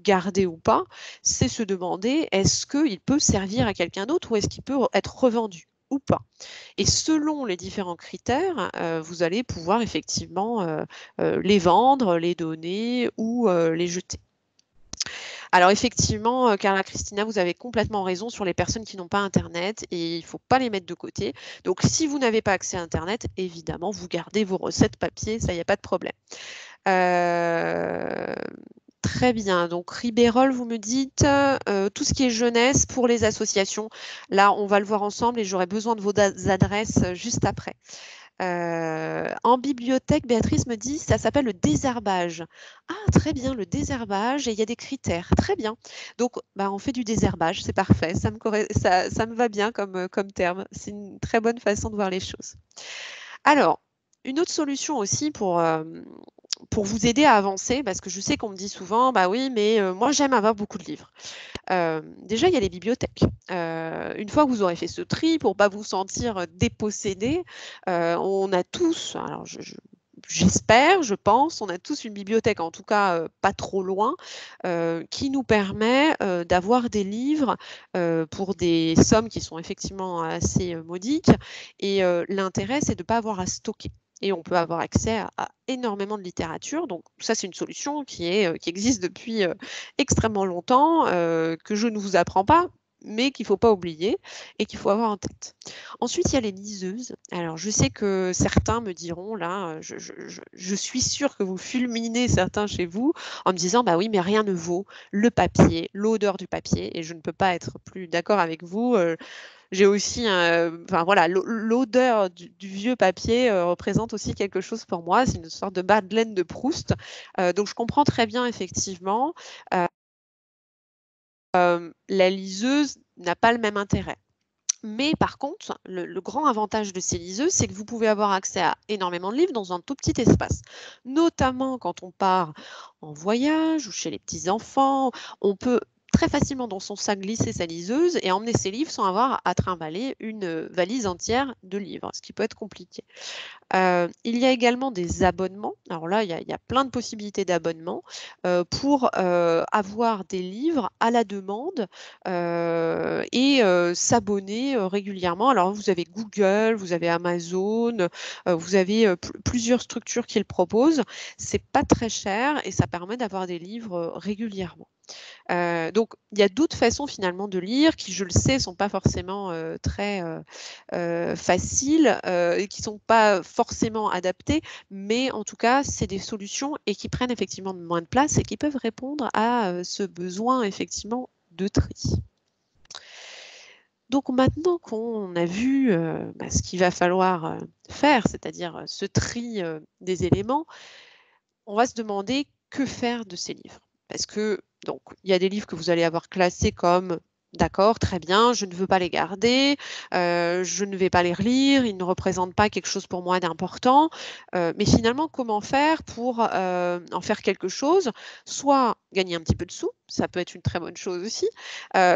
garder ou pas, c'est se demander, est-ce qu'il peut servir à quelqu'un d'autre ou est-ce qu'il peut être revendu ou pas? Et selon les différents critères, vous allez pouvoir effectivement les vendre, les donner ou les jeter. Alors effectivement, Carla Christina, vous avez complètement raison sur les personnes qui n'ont pas internet et il ne faut pas les mettre de côté. Donc si vous n'avez pas accès à internet, évidemment, vous gardez vos recettes papier, ça, il n'y a pas de problème. Très bien, donc Ribérol, vous me dites, tout ce qui est jeunesse pour les associations, là, on va le voir ensemble et j'aurai besoin de vos adresses juste après. En bibliothèque, Béatrice me dit, ça s'appelle le désherbage. Ah, très bien, le désherbage, et il y a des critères. Très bien. Donc, on fait du désherbage, c'est parfait. Ça me va bien comme terme. C'est une très bonne façon de voir les choses. Alors, une autre solution aussi pour vous aider à avancer, parce que je sais qu'on me dit souvent, bah oui, mais moi, j'aime avoir beaucoup de livres. Déjà, il y a les bibliothèques. Une fois que vous aurez fait ce tri, pour ne pas vous sentir dépossédé, on a tous, alors j'espère, je pense, on a tous une bibliothèque, en tout cas pas trop loin, qui nous permet d'avoir des livres pour des sommes qui sont effectivement assez modiques. Et l'intérêt, c'est de ne pas avoir à stocker. Et on peut avoir accès à énormément de littérature. Donc ça, c'est une solution qui existe depuis extrêmement longtemps, que je ne vous apprends pas, mais qu'il ne faut pas oublier et qu'il faut avoir en tête. Ensuite, il y a les liseuses. Alors, je sais que certains me diront, là, je suis sûre que vous fulminez certains chez vous en me disant, bah oui, mais rien ne vaut le papier, l'odeur du papier, et je ne peux pas être plus d'accord avec vous. J'ai aussi, enfin voilà, l'odeur du vieux papier représente aussi quelque chose pour moi. C'est une sorte de Madeleine de Proust. Donc, je comprends très bien, effectivement. La liseuse n'a pas le même intérêt. Mais par contre, le grand avantage de ces liseuses, c'est que vous pouvez avoir accès à énormément de livres dans un tout petit espace. Notamment quand on part en voyage ou chez les petits-enfants, on peut très facilement dans son sac glisser sa liseuse et emmener ses livres sans avoir à trimballer une valise entière de livres, ce qui peut être compliqué. Il y a également des abonnements. Alors là, il y a plein de possibilités d'abonnements pour avoir des livres à la demande et s'abonner régulièrement. Alors vous avez Google, vous avez Amazon, vous avez plusieurs structures qui le proposent. C'est pas très cher et ça permet d'avoir des livres régulièrement. Donc, il y a d'autres façons finalement de lire qui, je le sais, sont pas forcément très faciles et qui sont pas forcément adaptées, mais en tout cas, c'est des solutions et qui prennent effectivement moins de place et qui peuvent répondre à ce besoin effectivement de tri. Donc maintenant qu'on a vu ce qu'il va falloir faire, c'est-à-dire ce tri des éléments, on va se demander que faire de ces livres. Parce que, donc, il y a des livres que vous allez avoir classés comme d'accord, très bien, je ne veux pas les garder, je ne vais pas les relire, ils ne représentent pas quelque chose pour moi d'important. Mais finalement, comment faire pour en faire quelque chose? Soit gagner un petit peu de sous, ça peut être une très bonne chose aussi,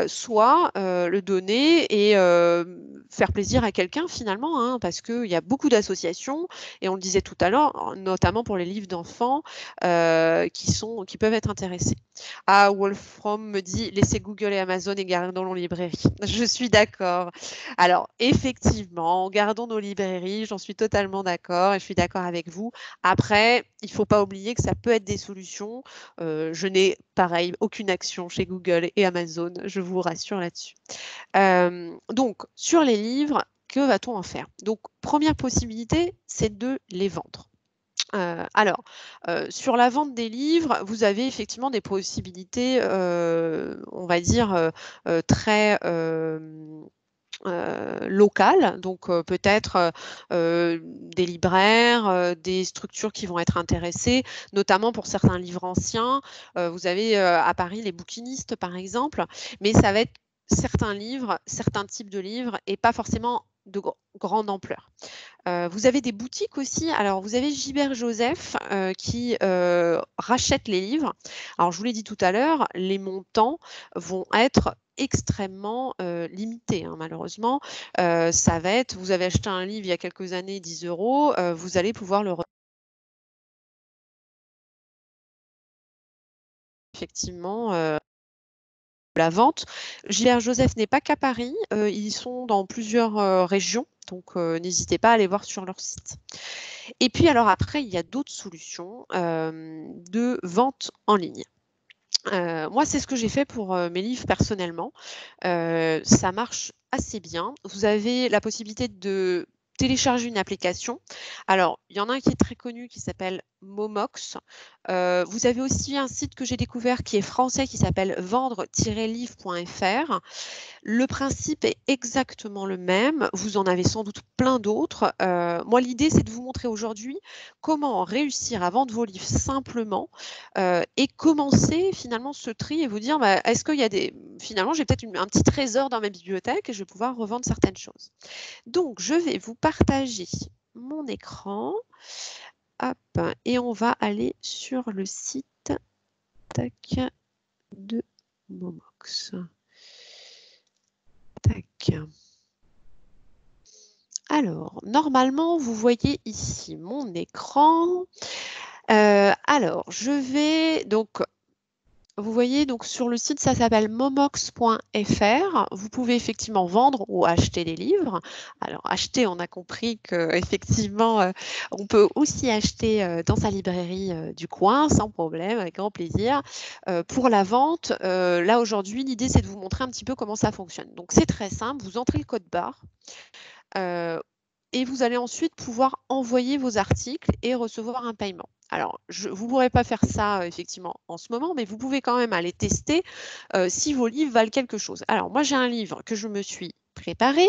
soit le donner et faire plaisir à quelqu'un finalement, hein, parce qu'il y a beaucoup d'associations, et on le disait tout à l'heure, notamment pour les livres d'enfants, qui peuvent être intéressés. Ah, Wolfram me dit « Laissez Google et Amazon et gardons nos librairies ». Je suis d'accord. Alors, effectivement, gardons nos librairies, j'en suis totalement d'accord et je suis d'accord avec vous. Après, il ne faut pas oublier que ça peut être des solutions. Je n'ai, pareil, aucune action chez Google et Amazon, je vous rassure là-dessus. Donc, sur les livres, que va-t-on en faire? Donc, première possibilité, c'est de les vendre. Alors, sur la vente des livres, vous avez effectivement des possibilités, on va dire, très, locales. Donc, peut-être, des libraires, des structures qui vont être intéressées, notamment pour certains livres anciens. Vous avez, à Paris les bouquinistes, par exemple, mais ça va être certains livres, certains types de livres et pas forcément de grande ampleur. Vous avez des boutiques aussi. Alors, vous avez Gilbert Joseph qui rachète les livres. Alors, je vous l'ai dit tout à l'heure, les montants vont être extrêmement limités, hein, malheureusement. Ça va être, vous avez acheté un livre il y a quelques années, 10 €, vous allez pouvoir le effectivement la vente. Gilbert Joseph n'est pas qu'à Paris, ils sont dans plusieurs régions, donc n'hésitez pas à aller voir sur leur site. Et puis alors après, il y a d'autres solutions de vente en ligne. Moi, c'est ce que j'ai fait pour mes livres personnellement. Ça marche assez bien. Vous avez la possibilité de télécharger une application. Alors, il y en a un qui est très connu qui s'appelle Momox. Vous avez aussi un site que j'ai découvert qui est français qui s'appelle vendre-livre.fr. Le principe est exactement le même. Vous en avez sans doute plein d'autres. Moi, l'idée, c'est de vous montrer aujourd'hui comment réussir à vendre vos livres simplement et commencer finalement ce tri et vous dire est-ce qu'il y a des. Finalement, j'ai peut-être un petit trésor dans ma bibliothèque et je vais pouvoir revendre certaines choses. Donc, je vais vous partager mon écran. Hop, et on va aller sur le site de Momox. Tac. Alors, normalement, vous voyez ici mon écran. Alors, je vais donc, vous voyez, donc sur le site, ça s'appelle momox.fr. Vous pouvez effectivement vendre ou acheter des livres. Alors, acheter, on a compris qu'effectivement, on peut aussi acheter dans sa librairie du coin, sans problème, avec grand plaisir. Pour la vente, là aujourd'hui, l'idée, c'est de vous montrer un petit peu comment ça fonctionne. Donc, c'est très simple, vous entrez le code barre. Et vous allez ensuite pouvoir envoyer vos articles et recevoir un paiement. Alors, vous ne pourrez pas faire ça effectivement en ce moment, mais vous pouvez quand même aller tester si vos livres valent quelque chose. Alors, moi, j'ai un livre que je me suis préparé,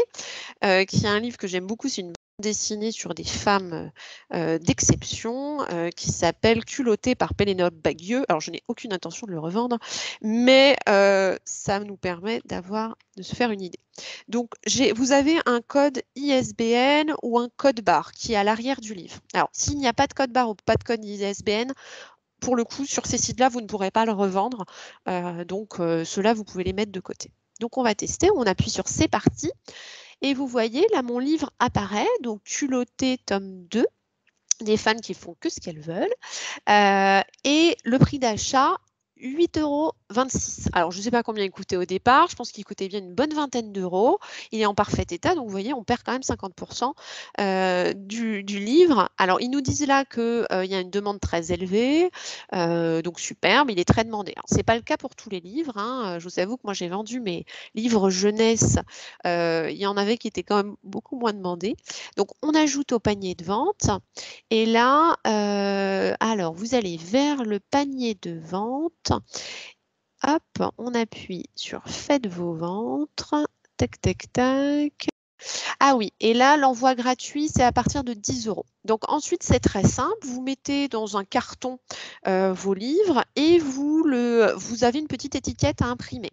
qui est un livre que j'aime beaucoup, c'est une bande dessinée sur des femmes d'exception qui s'appelle Culottée par Pénélope Bagieux. Alors, je n'ai aucune intention de le revendre, mais ça nous permet de se faire une idée. Donc, vous avez un code ISBN ou un code barre qui est à l'arrière du livre. Alors, s'il n'y a pas de code barre ou pas de code ISBN, pour le coup, sur ces sites-là, vous ne pourrez pas le revendre. Donc, ceux-là, vous pouvez les mettre de côté. Donc, on va tester. On appuie sur « C'est parti ». Et vous voyez, là, mon livre apparaît. Donc, Culotté, tome 2. Des fans qui font que ce qu'elles veulent. Et le prix d'achat, 8,26 €. Alors, je ne sais pas combien il coûtait au départ. Je pense qu'il coûtait bien une bonne vingtaine d'euros. Il est en parfait état. Donc, vous voyez, on perd quand même 50% du livre. Alors, ils nous disent là qu'il y a une demande très élevée. Donc, superbe. Il est très demandé. Ce n'est pas le cas pour tous les livres. Hein. Je vous avoue que moi, j'ai vendu mes livres jeunesse. Il y en avait qui étaient quand même beaucoup moins demandés. Donc, on ajoute au panier de vente. Et là, alors, vous allez vers le panier de vente. Hop, on appuie sur « Faites vos ventes ». Tac, tac, tac. Ah oui, et là, l'envoi gratuit, c'est à partir de 10 €. Donc ensuite, c'est très simple. Vous mettez dans un carton vos livres et vous avez une petite étiquette à imprimer.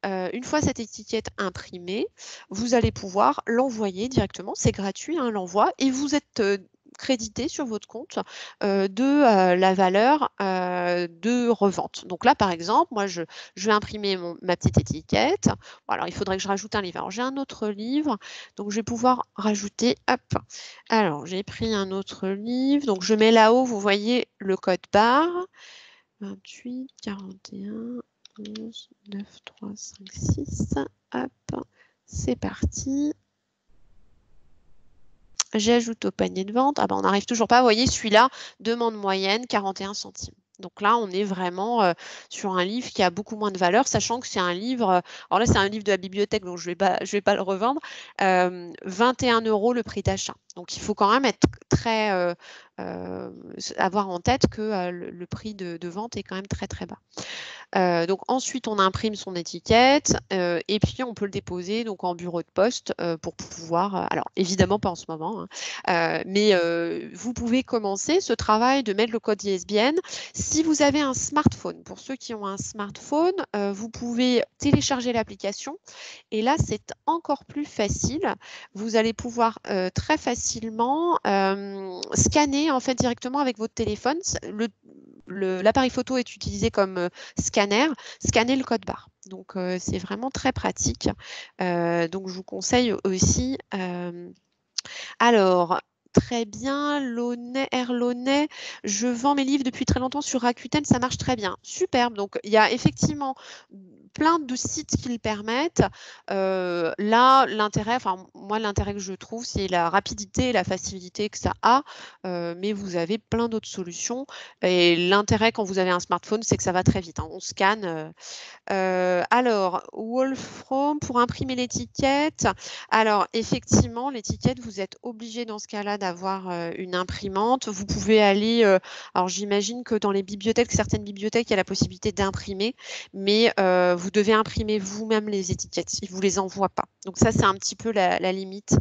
Une fois cette étiquette imprimée, vous allez pouvoir l'envoyer directement. C'est gratuit, hein, l'envoi, et vous êtes crédité sur votre compte de la valeur de revente. Donc là, par exemple, moi, je vais imprimer ma petite étiquette. Bon, alors, il faudrait que je rajoute un livre. Alors, j'ai un autre livre, donc je vais pouvoir rajouter, hop. Alors, j'ai pris un autre livre, donc je mets là-haut, vous voyez le code barre, 28 41 11 9 3 5 6. Hop, c'est parti. J'ajoute au panier de vente. Ah ben, on n'arrive toujours pas. Vous voyez, celui-là, demande moyenne, 41 centimes. Donc là, on est vraiment sur un livre qui a beaucoup moins de valeur, sachant que c'est un livre, alors là, c'est un livre de la bibliothèque, donc je vais pas le revendre, 21 € le prix d'achat. Donc, il faut quand même être très, avoir en tête que le prix de vente est quand même très, très bas. Donc ensuite, on imprime son étiquette et puis on peut le déposer donc en bureau de poste pour pouvoir, alors évidemment pas en ce moment, hein, mais vous pouvez commencer ce travail de mettre le code ISBN. Si vous avez un smartphone, pour ceux qui ont un smartphone, vous pouvez télécharger l'application et là, c'est encore plus facile. Vous allez pouvoir très facilement scanner en fait directement avec votre téléphone. L'appareil photo est utilisé comme scanner le code barre. Donc, c'est vraiment très pratique. Donc, je vous conseille aussi. Alors, très bien, Erlaunay, je vends mes livres depuis très longtemps sur Rakuten, ça marche très bien. Superbe. Donc, il y a effectivement plein de sites qui le permettent. Là, l'intérêt, enfin, moi, l'intérêt que je trouve, c'est la rapidité et la facilité que ça a, mais vous avez plein d'autres solutions. Et l'intérêt quand vous avez un smartphone, c'est que ça va très vite, hein. On scanne. Alors, Wolfram, pour imprimer l'étiquette, alors effectivement, l'étiquette, vous êtes obligé dans ce cas-là d'avoir une imprimante. Vous pouvez aller, alors j'imagine que dans les bibliothèques, certaines bibliothèques, il y a la possibilité d'imprimer, mais vous devez imprimer vous-même les étiquettes, ils ne vous les envoient pas. Donc ça, c'est un petit peu la limite.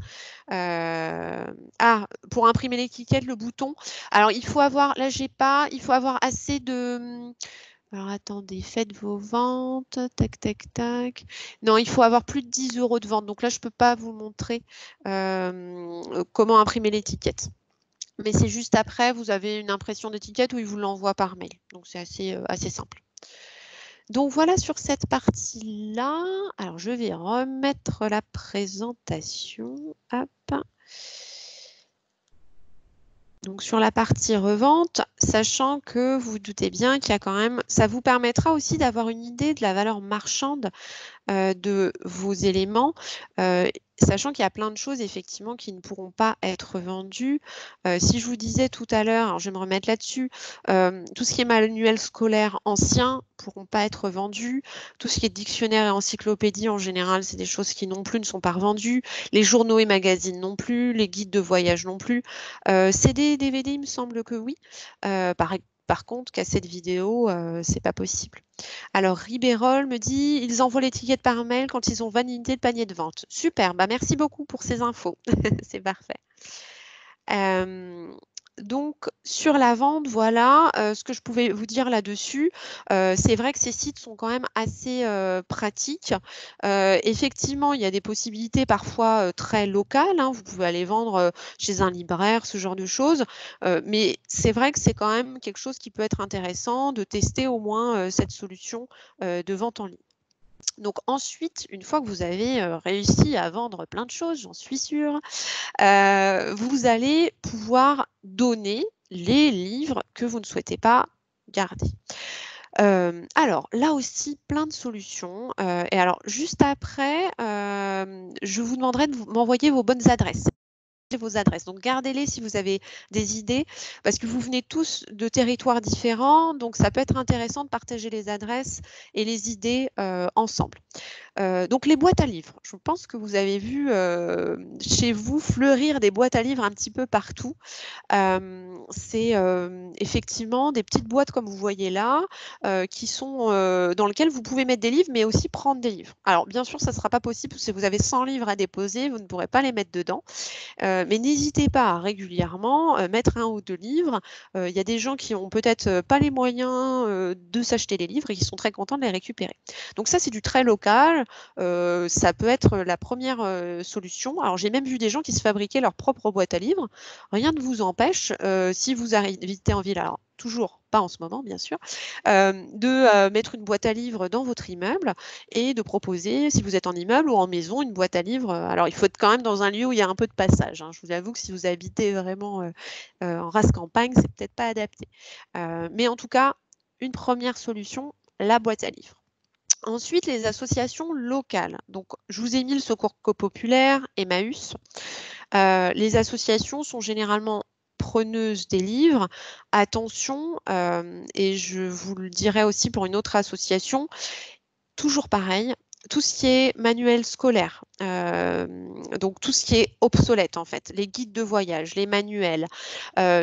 Pour imprimer l'étiquette, le bouton, alors il faut avoir, là j'ai pas, il faut avoir assez de... Alors attendez, faites vos ventes, tac, tac, tac. Non, il faut avoir plus de 10 € de vente. Donc là, je ne peux pas vous montrer comment imprimer l'étiquette. Mais c'est juste après, vous avez une impression d'étiquette où il vous l'envoie par mail. Donc c'est assez simple. Donc voilà sur cette partie-là. Alors je vais remettre la présentation. Hop. Donc sur la partie revente, sachant que vous vous doutez bien qu'il y a quand même, ça vous permettra aussi d'avoir une idée de la valeur marchande de vos éléments, sachant qu'il y a plein de choses effectivement qui ne pourront pas être vendues. Si je vous disais tout à l'heure, je vais me remettre là-dessus, tout ce qui est manuel scolaire ancien ne pourront pas être vendus. Tout ce qui est dictionnaire et encyclopédie, en général, c'est des choses qui non plus ne sont pas revendues. Les journaux et magazines non plus, les guides de voyage non plus. CD et DVD, il me semble que oui. Par contre, cassette vidéo, c'est pas possible. Alors, Ribérol me dit, ils envoient l'étiquette par mail quand ils ont validé le panier de vente. Super, bah merci beaucoup pour ces infos. C'est parfait. Donc, sur la vente, voilà ce que je pouvais vous dire là-dessus. C'est vrai que ces sites sont quand même assez pratiques. Effectivement, il y a des possibilités parfois très locales, hein. Vous pouvez aller vendre chez un libraire, ce genre de choses. Mais c'est vrai que c'est quand même quelque chose qui peut être intéressant de tester au moins cette solution de vente en ligne. Donc ensuite, une fois que vous avez réussi à vendre plein de choses, j'en suis sûre, vous allez pouvoir donner les livres que vous ne souhaitez pas garder. Alors là aussi, plein de solutions. Et alors juste après, je vous demanderai de m'envoyer vos bonnes adresses. Vos adresses. Donc gardez-les si vous avez des idées, parce que vous venez tous de territoires différents, donc ça peut être intéressant de partager les adresses et les idées ensemble. Donc les boîtes à livres, je pense que vous avez vu chez vous fleurir des boîtes à livres un petit peu partout. C'est effectivement des petites boîtes comme vous voyez là, qui sont dans lesquelles vous pouvez mettre des livres, mais aussi prendre des livres. Alors bien sûr, ça ne sera pas possible si vous avez 100 livres à déposer, vous ne pourrez pas les mettre dedans. Mais n'hésitez pas à régulièrement mettre 1 ou 2 livres. Il y a des gens qui ont peut-être pas les moyens de s'acheter les livres et qui sont très contents de les récupérer. Donc ça, c'est du très local. Ça peut être la première solution. Alors j'ai même vu des gens qui se fabriquaient leur propre boîte à livres. Rien ne vous empêche, si vous habitez en ville, alors toujours pas en ce moment bien sûr, de mettre une boîte à livres dans votre immeuble et de proposer, si vous êtes en immeuble ou en maison, une boîte à livres. Alors il faut être quand même dans un lieu où il y a un peu de passage, hein. Je vous avoue que si vous habitez vraiment en race campagne, c'est peut-être pas adapté. Mais en tout cas, une première solution, la boîte à livres. Ensuite, les associations locales. Donc, je vous ai mis le Secours populaire, Emmaüs. Les associations sont généralement preneuses des livres. Attention, et je vous le dirai aussi pour une autre association, toujours pareil, tout ce qui est manuel scolaire, donc tout ce qui est obsolète en fait, les guides de voyage, les manuels,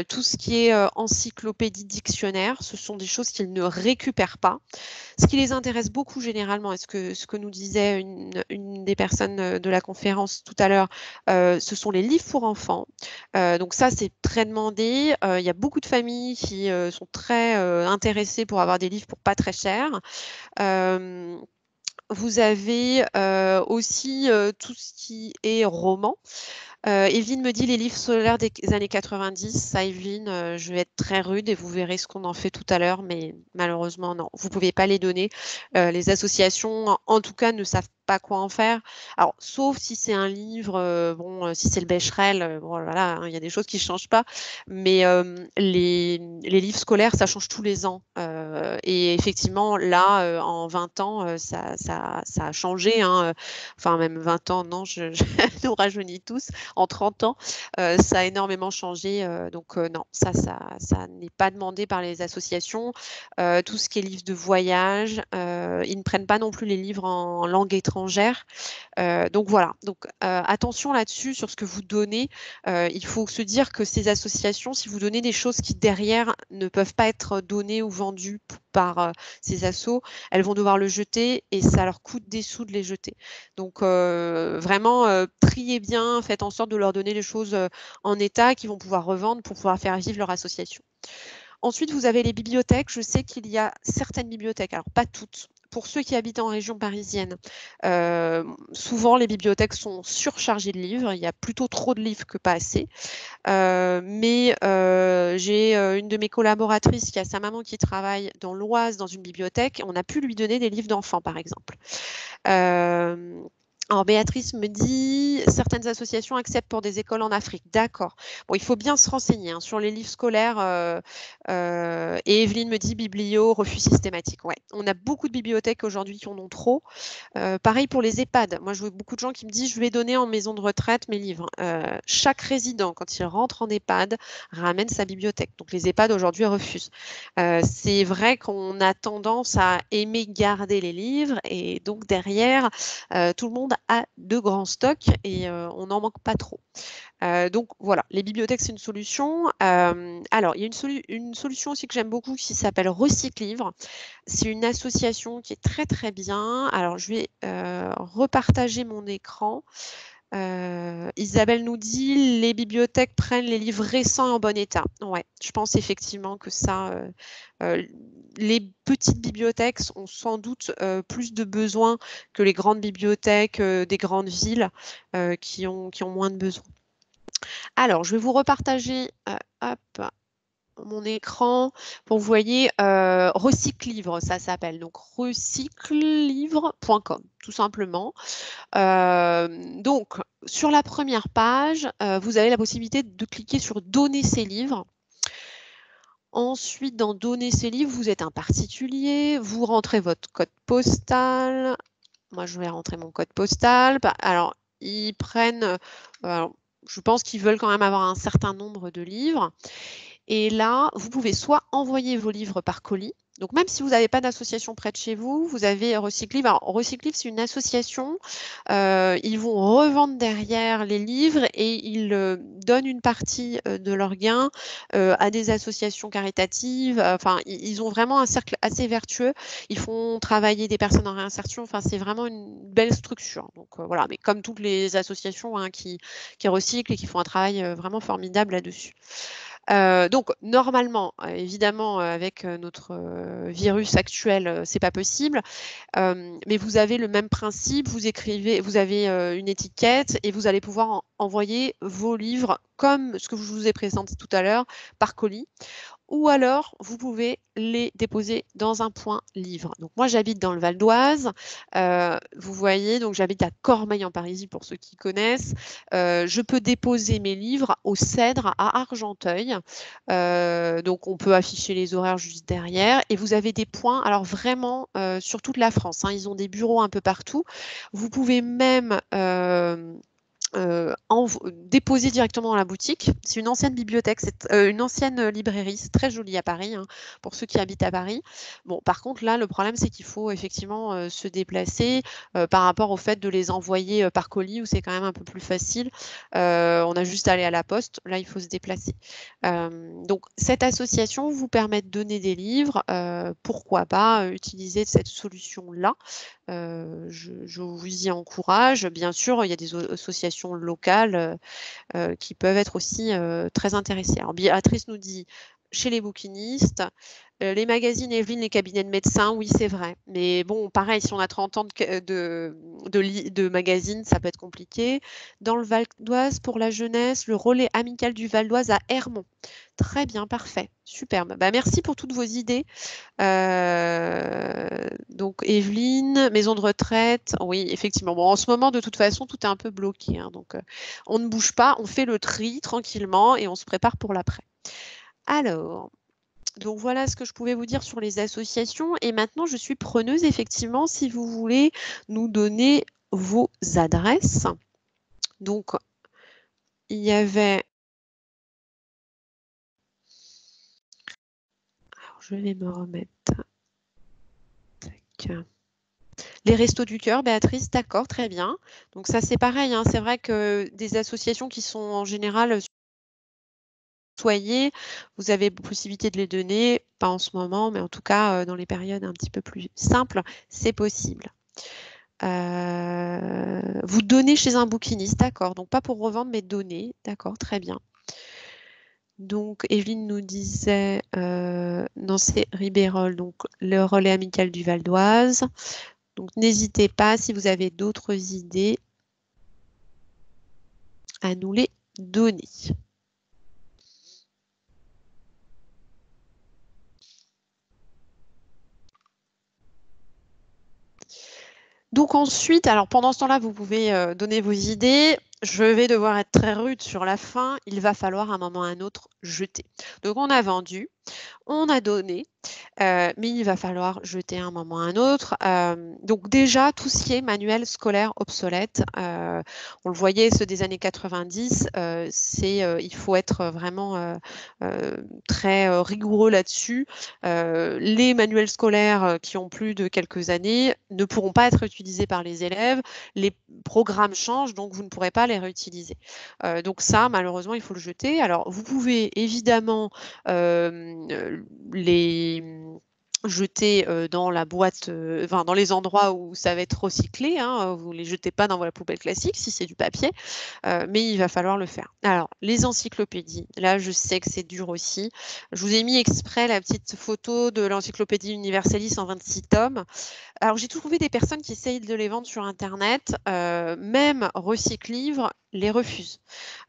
tout ce qui est encyclopédie, dictionnaire, ce sont des choses qu'ils ne récupèrent pas. Ce qui les intéresse beaucoup généralement, et ce que nous disait une des personnes de la conférence tout à l'heure, ce sont les livres pour enfants. Donc ça, c'est très demandé. Il y a beaucoup de familles qui sont très intéressées pour avoir des livres pour pas très cher. Vous avez aussi tout ce qui est roman. Evelyne me dit les livres scolaires des années 90. Ça, Evelyne, je vais être très rude et vous verrez ce qu'on en fait tout à l'heure, mais malheureusement, non, vous ne pouvez pas les donner. Les associations, en tout cas, ne savent pas quoi en faire. Alors, sauf si c'est un livre, si c'est le Becherel, bon, voilà, hein, il y a des choses qui ne changent pas, mais les livres scolaires, ça change tous les ans. Et effectivement, là, en 20 ans, ça a changé, hein. Enfin, même 20 ans, non, je nous rajeunis tous. En 30 ans, ça a énormément changé. Donc non, ça n'est pas demandé par les associations. Tout ce qui est livres de voyage, ils ne prennent pas non plus les livres en langue étrangère. Donc voilà, donc attention là-dessus sur ce que vous donnez. Il faut se dire que ces associations, si vous donnez des choses qui derrière ne peuvent pas être données ou vendues par ces assos, elles vont devoir le jeter et ça leur coûte des sous de les jeter. Donc vraiment, triez bien, faites en sorte de leur donner les choses en état qu'ils vont pouvoir revendre pour pouvoir faire vivre leur association. Ensuite, vous avez les bibliothèques. Je sais qu'il y a certaines bibliothèques, alors pas toutes. Pour ceux qui habitent en région parisienne, souvent les bibliothèques sont surchargées de livres. Il y a plutôt trop de livres que pas assez. Mais j'ai une de mes collaboratrices qui a sa maman qui travaille dans l'Oise dans une bibliothèque. On a pu lui donner des livres d'enfants, par exemple. Alors Béatrice me dit certaines associations acceptent pour des écoles en Afrique. D'accord. Bon, il faut bien se renseigner hein, sur les livres scolaires. Et Evelyne me dit biblio, refus systématique. Ouais, on a beaucoup de bibliothèques aujourd'hui qui en ont trop. Pareil pour les EHPAD. Moi, je vois beaucoup de gens qui me disent je vais donner en maison de retraite mes livres. Chaque résident, quand il rentre en EHPAD, ramène sa bibliothèque. Donc les EHPAD aujourd'hui refusent. C'est vrai qu'on a tendance à aimer garder les livres et donc derrière, tout le monde a de grands stocks et on n'en manque pas trop. Donc voilà, les bibliothèques, c'est une solution. Alors, il y a une solution aussi que j'aime beaucoup qui s'appelle Recyclivre. C'est une association qui est très très bien. Alors, je vais repartager mon écran. Isabelle nous dit les bibliothèques prennent les livres récents en bon état. Ouais, je pense effectivement que ça, les petites bibliothèques ont sans doute plus de besoins que les grandes bibliothèques des grandes villes qui ont moins de besoins. Alors, je vais vous repartager hop, mon écran pour vous voyez Recycle-Livre, ça s'appelle. Donc, recyclelivre.com, tout simplement. Donc, sur la première page, vous avez la possibilité de cliquer sur « Donner ses livres ». Ensuite, dans « Donner ses livres », vous êtes un particulier, vous rentrez votre code postal. Moi, je vais rentrer mon code postal. Alors, ils prennent... je pense qu'ils veulent quand même avoir un certain nombre de livres. Et là, vous pouvez soit envoyer vos livres par colis. Donc, même si vous n'avez pas d'association près de chez vous, vous avez Recycle-Livre. Alors, Recycle-Livre, c'est une association. Ils vont revendre derrière les livres et ils donnent une partie de leurs gains à des associations caritatives. Enfin, ils ont vraiment un cercle assez vertueux. Ils font travailler des personnes en réinsertion. Enfin, c'est vraiment une belle structure. Donc, voilà. Mais comme toutes les associations hein, qui recyclent et qui font un travail vraiment formidable là-dessus. Donc, normalement, évidemment, avec notre virus actuel, c'est pas possible. Mais vous avez le même principe, vous écrivez, vous avez une étiquette et vous allez pouvoir envoyer vos livres comme ce que je vous ai présenté tout à l'heure par colis. Ou alors, vous pouvez les déposer dans un point livre. Donc, moi, j'habite dans le Val d'Oise. Vous voyez, donc j'habite à Cormeilles en Parisis pour ceux qui connaissent. Je peux déposer mes livres au Cèdre à Argenteuil. Donc, on peut afficher les horaires juste derrière. Et vous avez des points, alors vraiment sur toute la France. Hein, ils ont des bureaux un peu partout. Vous pouvez même déposer directement dans la boutique. C'est une ancienne bibliothèque, c'est une ancienne librairie, c'est très joli à Paris, hein, pour ceux qui habitent à Paris. Bon, par contre, là, le problème, c'est qu'il faut effectivement se déplacer par rapport au fait de les envoyer par colis, où c'est quand même un peu plus facile. On a juste à aller à la poste, là, il faut se déplacer. Donc, cette association vous permet de donner des livres. Pourquoi pas utiliser cette solution-là? Je vous y encourage. Bien sûr, il y a des associations locales qui peuvent être aussi très intéressées. Alors, Béatrice nous dit chez les bouquinistes, les magazines, Evelyne, les cabinets de médecins, oui, c'est vrai. Mais bon, pareil, si on a 30 ans de magazines, ça peut être compliqué. Dans le Val d'Oise, pour la jeunesse, le relais amical du Val d'Oise à Hermont. Très bien, parfait, superbe. Bah, merci pour toutes vos idées. Donc, Evelyne, maison de retraite, oui, effectivement. Bon, en ce moment, de toute façon, tout est un peu bloqué. Hein, donc, on ne bouge pas, on fait le tri tranquillement et on se prépare pour l'après. Alors, donc voilà ce que je pouvais vous dire sur les associations. Et maintenant, je suis preneuse, effectivement, si vous voulez nous donner vos adresses. Donc, il y avait... Alors, je vais me remettre... Tac. Les Restos du Cœur, Béatrice, d'accord, très bien. Donc ça, c'est pareil, hein, c'est vrai que des associations qui sont en général soyez, vous avez possibilité de les donner, pas en ce moment, mais en tout cas dans les périodes un petit peu plus simples, c'est possible. Vous donnez chez un bouquiniste, d'accord, donc pas pour revendre, mais donner, d'accord, très bien. Donc, Evelyne nous disait, non, c'est Ribérol, donc le relais amical du Val d'Oise. Donc, n'hésitez pas, si vous avez d'autres idées, à nous les donner. Donc ensuite, alors pendant ce temps-là, vous pouvez donner vos idées. Je vais devoir être très rude sur la fin. Il va falloir à un moment ou à un autre jeter. Donc, on a vendu, on a donné, mais il va falloir jeter à un moment ou à un autre. Donc déjà, tout ce qui est manuel scolaire obsolète, on le voyait, ceux des années 90, il faut être vraiment très rigoureux là-dessus. Les manuels scolaires qui ont plus de quelques années ne pourront pas être utilisés par les élèves. Les programmes changent, donc vous ne pourrez pas les réutiliser. Donc ça, malheureusement, il faut le jeter. Alors, vous pouvez évidemment les jeter dans la boîte, enfin dans les endroits où ça va être recyclé, hein, vous ne les jetez pas dans la poubelle classique si c'est du papier, mais il va falloir le faire. Alors, les encyclopédies, là je sais que c'est dur aussi. Je vous ai mis exprès la petite photo de l'Encyclopédie Universalis en 26 tomes. Alors, j'ai trouvé des personnes qui essayent de les vendre sur Internet, même Recycle-Livre les refusent.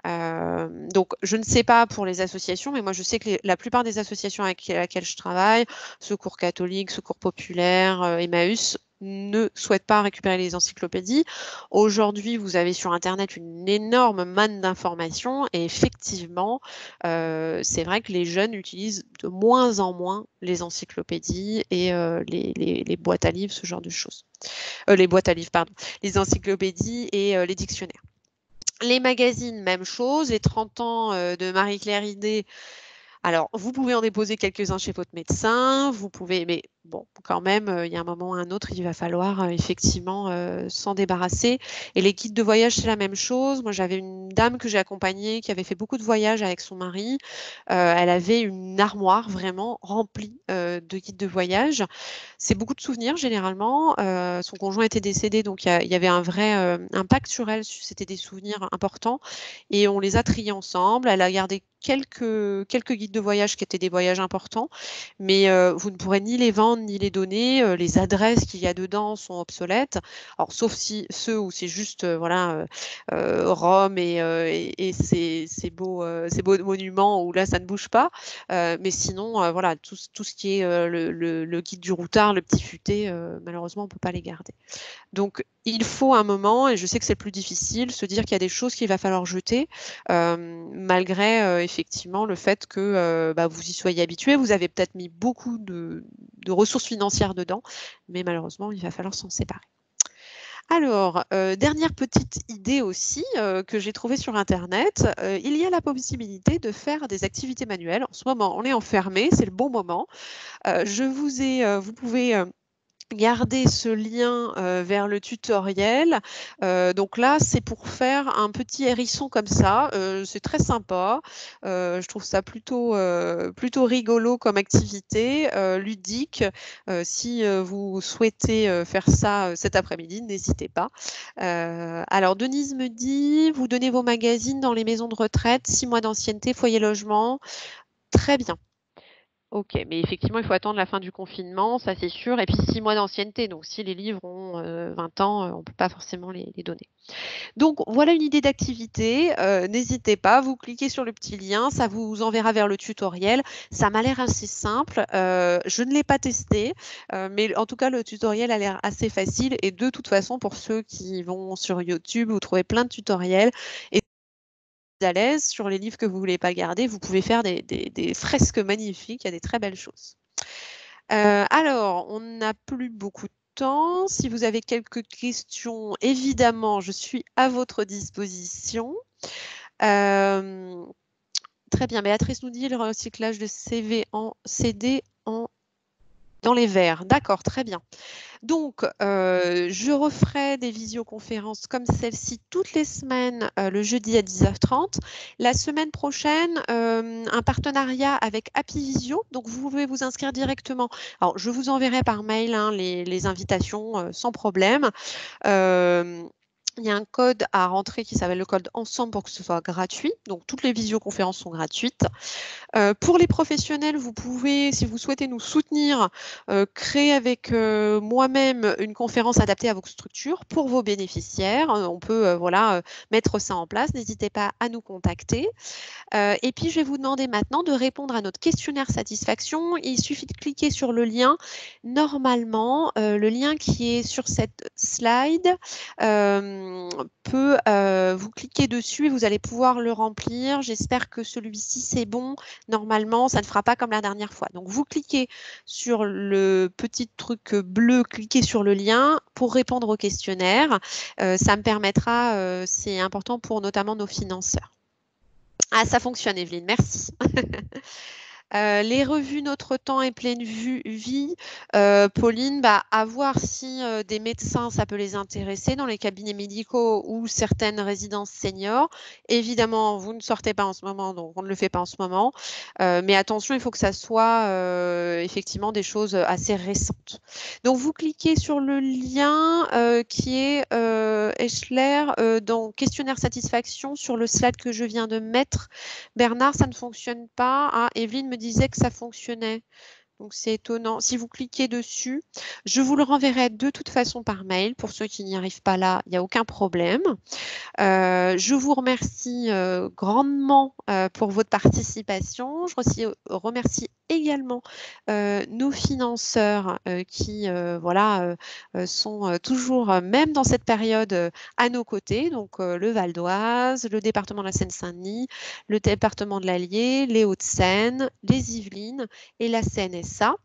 Donc, je ne sais pas pour les associations, mais moi, je sais que la plupart des associations avec lesquelles je travaille, Secours catholique, Secours populaire, Emmaüs, ne souhaitent pas récupérer les encyclopédies. Aujourd'hui, vous avez sur Internet une énorme manne d'informations et effectivement, c'est vrai que les jeunes utilisent de moins en moins les encyclopédies et les boîtes à livres, ce genre de choses. Les boîtes à livres, pardon, les encyclopédies et les dictionnaires. Les magazines, même chose. Les 30 ans de Marie-Claire Idé. Alors, vous pouvez en déposer quelques-uns chez votre médecin, vous pouvez, mais bon, quand même, il y a un moment ou un autre, il va falloir effectivement s'en débarrasser. Et les guides de voyage, c'est la même chose. Moi, j'avais une dame que j'ai accompagnée qui avait fait beaucoup de voyages avec son mari. Elle avait une armoire vraiment remplie de guides de voyage. C'est beaucoup de souvenirs généralement. Son conjoint était décédé, donc il y avait un vrai impact sur elle. C'était des souvenirs importants et on les a triés ensemble. Elle a gardé quelques guides de voyage qui étaient des voyages importants, mais vous ne pourrez ni les vendre ni les donner. Les adresses qu'il y a dedans sont obsolètes. Alors, sauf si ceux où c'est juste voilà, Rome et ces beaux monuments où là ça ne bouge pas. Mais sinon, voilà, tout ce qui est le guide du routard, le petit futé, malheureusement, on ne peut pas les garder. Donc, il faut un moment, et je sais que c'est plus difficile, se dire qu'il y a des choses qu'il va falloir jeter, malgré effectivement le fait que bah, vous y soyez habitué. Vous avez peut-être mis beaucoup de ressources financières dedans, mais malheureusement, il va falloir s'en séparer. Alors, dernière petite idée aussi que j'ai trouvée sur Internet, il y a la possibilité de faire des activités manuelles. En ce moment, on est enfermé, c'est le bon moment. Vous pouvez garder ce lien vers le tutoriel. Donc là, c'est pour faire un petit hérisson comme ça. C'est très sympa. Je trouve ça plutôt rigolo comme activité, ludique. Si vous souhaitez faire ça cet après-midi, n'hésitez pas. Alors, Denise me dit, vous donnez vos magazines dans les maisons de retraite, 6 mois d'ancienneté, foyer logement. Très bien. Ok, mais effectivement, il faut attendre la fin du confinement, ça c'est sûr, et puis 6 mois d'ancienneté. Donc, si les livres ont 20 ans, on ne peut pas forcément les donner. Donc, voilà une idée d'activité. N'hésitez pas, vous cliquez sur le petit lien, ça vous enverra vers le tutoriel. Ça m'a l'air assez simple. Je ne l'ai pas testé, mais en tout cas, le tutoriel a l'air assez facile. Et de toute façon, pour ceux qui vont sur YouTube, vous trouvez plein de tutoriels. Et à l'aise sur les livres que vous ne voulez pas garder, vous pouvez faire des fresques magnifiques, il y a des très belles choses. Alors, on n'a plus beaucoup de temps. Si vous avez quelques questions, évidemment, je suis à votre disposition. Très bien, Béatrice nous dit le recyclage de CV en CD dans les verres. D'accord, très bien. Donc, je referai des visioconférences comme celle-ci toutes les semaines, le jeudi à 10h30. La semaine prochaine, un partenariat avec Happy Visio. Donc, vous pouvez vous inscrire directement. Alors, je vous enverrai par mail hein, les invitations sans problème. Il y a un code à rentrer qui s'appelle le code ensemble pour que ce soit gratuit. Donc, toutes les visioconférences sont gratuites. Pour les professionnels, vous pouvez, si vous souhaitez nous soutenir, créer avec moi-même une conférence adaptée à vos structures pour vos bénéficiaires. On peut voilà, mettre ça en place. N'hésitez pas à nous contacter. Et puis, je vais vous demander maintenant de répondre à notre questionnaire satisfaction. Il suffit de cliquer sur le lien. Normalement, le lien qui est sur cette slide vous cliquez dessus et vous allez pouvoir le remplir. J'espère que celui-ci, c'est bon. Normalement, ça ne fera pas comme la dernière fois. Donc, vous cliquez sur le petit truc bleu, cliquez sur le lien pour répondre au questionnaire. Ça me permettra, c'est important pour notamment nos financeurs. Ah, ça fonctionne, Evelyne, merci. Les revues Notre Temps et Pleine Vie, Pauline, à voir si des médecins, ça peut les intéresser dans les cabinets médicaux ou certaines résidences seniors. Évidemment, vous ne sortez pas en ce moment, donc on ne le fait pas en ce moment. Mais attention, il faut que ça soit effectivement des choses assez récentes. Donc, vous cliquez sur le lien qui est Eschler dans questionnaire satisfaction sur le slide que je viens de mettre. Bernard, ça ne fonctionne pas. Ah, Evelyne me disait que ça fonctionnait. Donc, c'est étonnant. Si vous cliquez dessus, je vous le renverrai de toute façon par mail. Pour ceux qui n'y arrivent pas là, il n'y a aucun problème. Je vous remercie grandement pour votre participation. Je remercie également nos financeurs qui voilà, sont toujours, même dans cette période, à nos côtés. Donc, le Val d'Oise, le département de la Seine-Saint-Denis, le département de l'Allier, les Hauts-de-Seine, les Yvelines et la CNSA.